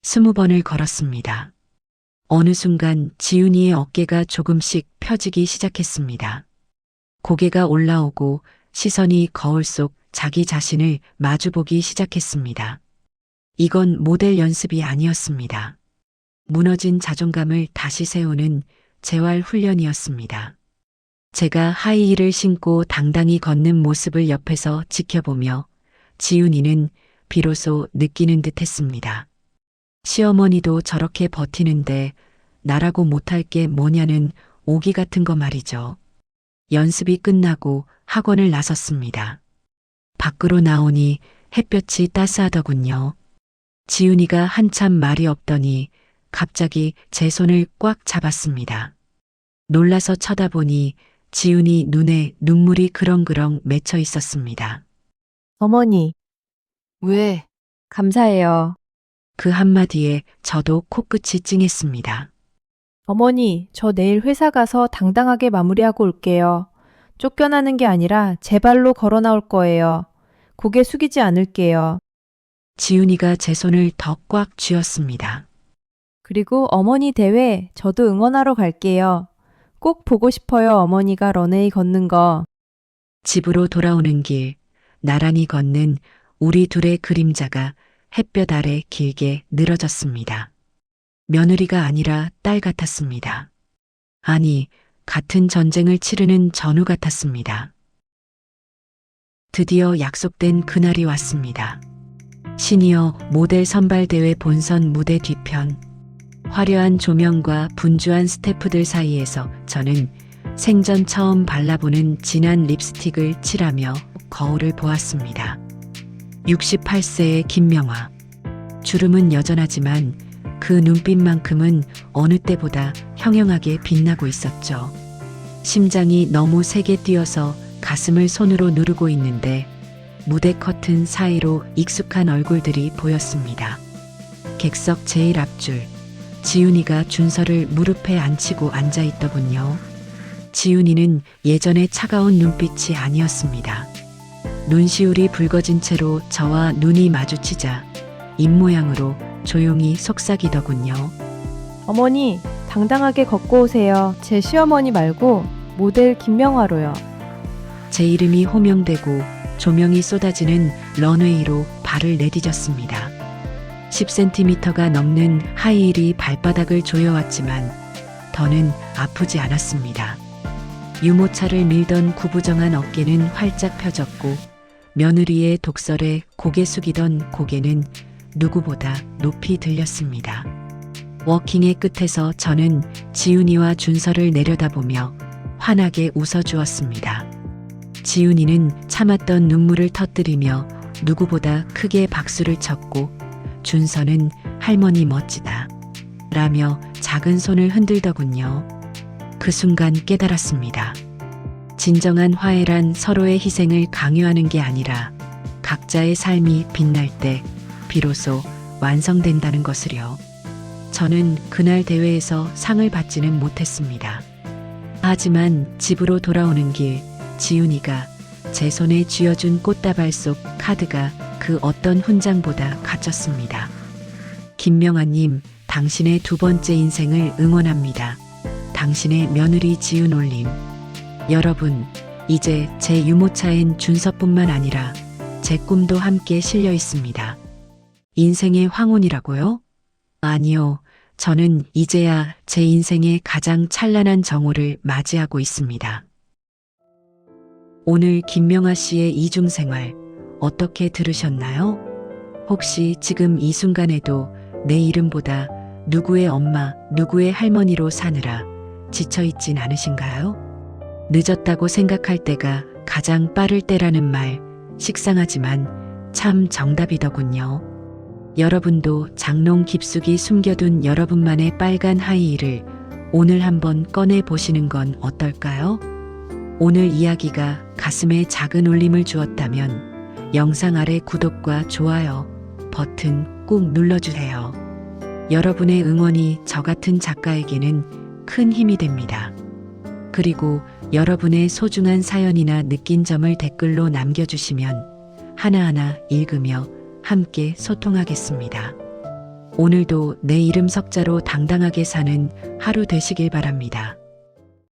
20번을 걸었습니다. 어느 순간 지훈이의 어깨가 조금씩 펴지기 시작했습니다. 고개가 올라오고 시선이 거울 속 자기 자신을 마주보기 시작했습니다. 이건 모델 연습이 아니었습니다. 무너진 자존감을 다시 세우는 재활 훈련이었습니다. 제가 하이힐을 신고 당당히 걷는 모습을 옆에서 지켜보며 지훈이는 비로소 느끼는 듯 했습니다. 시어머니도 저렇게 버티는데 나라고 못할 게 뭐냐는 오기 같은 거 말이죠. 연습이 끝나고 학원을 나섰습니다. 밖으로 나오니 햇볕이 따스하더군요. 지훈이가 한참 말이 없더니 갑자기 제 손을 꽉 잡았습니다. 놀라서 쳐다보니 지훈이 눈에 눈물이 그렁그렁 맺혀 있었습니다. 어머니, 왜? 감사해요. 그 한마디에 저도 코끝이 찡했습니다. 어머니, 저 내일 회사 가서 당당하게 마무리하고 올게요. 쫓겨나는 게 아니라 제 발로 걸어 나올 거예요. 고개 숙이지 않을게요. 지훈이가 제 손을 더 꽉 쥐었습니다. 그리고 어머니 대회 저도 응원하러 갈게요. 꼭 보고 싶어요, 어머니가 런웨이 걷는 거. 집으로 돌아오는 길, 나란히 걷는 우리 둘의 그림자가 햇볕 아래 길게 늘어졌습니다. 며느리가 아니라 딸 같았습니다. 아니, 같은 전쟁을 치르는 전우 같았습니다. 드디어 약속된 그날이 왔습니다. 시니어 모델 선발대회 본선 무대 뒤편. 화려한 조명과 분주한 스태프들 사이에서 저는 생전 처음 발라보는 진한 립스틱을 칠하며 거울을 보았습니다. 68세의 김명화. 주름은 여전하지만 그 눈빛만큼은 어느 때보다 형형하게 빛나고 있었죠. 심장이 너무 세게 뛰어서 가슴을 손으로 누르고 있는데 무대 커튼 사이로 익숙한 얼굴들이 보였습니다. 객석 제일 앞줄. 지훈이가 준서를 무릎에 앉히고 앉아 있더군요. 지훈이는 예전의 차가운 눈빛이 아니었습니다. 눈시울이 붉어진 채로 저와 눈이 마주치자 입모양으로 조용히 속삭이더군요. 어머니, 당당하게 걷고 오세요. 제 시어머니 말고 모델 김명화로요. 제 이름이 호명되고 조명이 쏟아지는 런웨이로 발을 내디뎠습니다. 10cm가 넘는 하이힐이 발바닥을 조여왔지만 더는 아프지 않았습니다. 유모차를 밀던 구부정한 어깨는 활짝 펴졌고 며느리의 독설에 고개 숙이던 고개는 누구보다 높이 들렸습니다. 워킹의 끝에서 저는 지훈이와 준서를 내려다보며 환하게 웃어주었습니다. 지훈이는 참았던 눈물을 터뜨리며 누구보다 크게 박수를 쳤고 준서는 할머니 멋지다 라며 작은 손을 흔들더군요. 그 순간 깨달았습니다. 진정한 화해란 서로의 희생을 강요하는 게 아니라 각자의 삶이 빛날 때 비로소 완성된다는 것을요. 저는 그날 대회에서 상을 받지는 못했습니다. 하지만 집으로 돌아오는 길 지훈이가 제 손에 쥐어준 꽃다발 속 카드가 그 어떤 훈장보다 값졌습니다. 김명아님, 당신의 두 번째 인생을 응원합니다. 당신의 며느리 지훈 올림. 여러분, 이제 제 유모차엔 준서뿐만 아니라 제 꿈도 함께 실려 있습니다. 인생의 황혼이라고요? 아니요. 저는 이제야 제 인생의 가장 찬란한 정오를 맞이하고 있습니다. 오늘 김명아 씨의 이중생활 어떻게 들으셨나요? 혹시 지금 이 순간에도 내 이름보다 누구의 엄마, 누구의 할머니로 사느라 지쳐있진 않으신가요? 늦었다고 생각할 때가 가장 빠를 때라는 말, 식상하지만 참 정답이더군요. 여러분도 장롱 깊숙이 숨겨둔 여러분만의 빨간 하이힐을 오늘 한번 꺼내 보시는 건 어떨까요? 오늘 이야기가 가슴에 작은 울림을 주었다면 영상 아래 구독과 좋아요 버튼 꾹 눌러주세요. 여러분의 응원이 저 같은 작가에게는 큰 힘이 됩니다. 그리고 여러분의 소중한 사연이나 느낀 점을 댓글로 남겨주시면 하나하나 읽으며 함께 소통하겠습니다. 오늘도 내 이름 석자로 당당하게 사는 하루 되시길 바랍니다.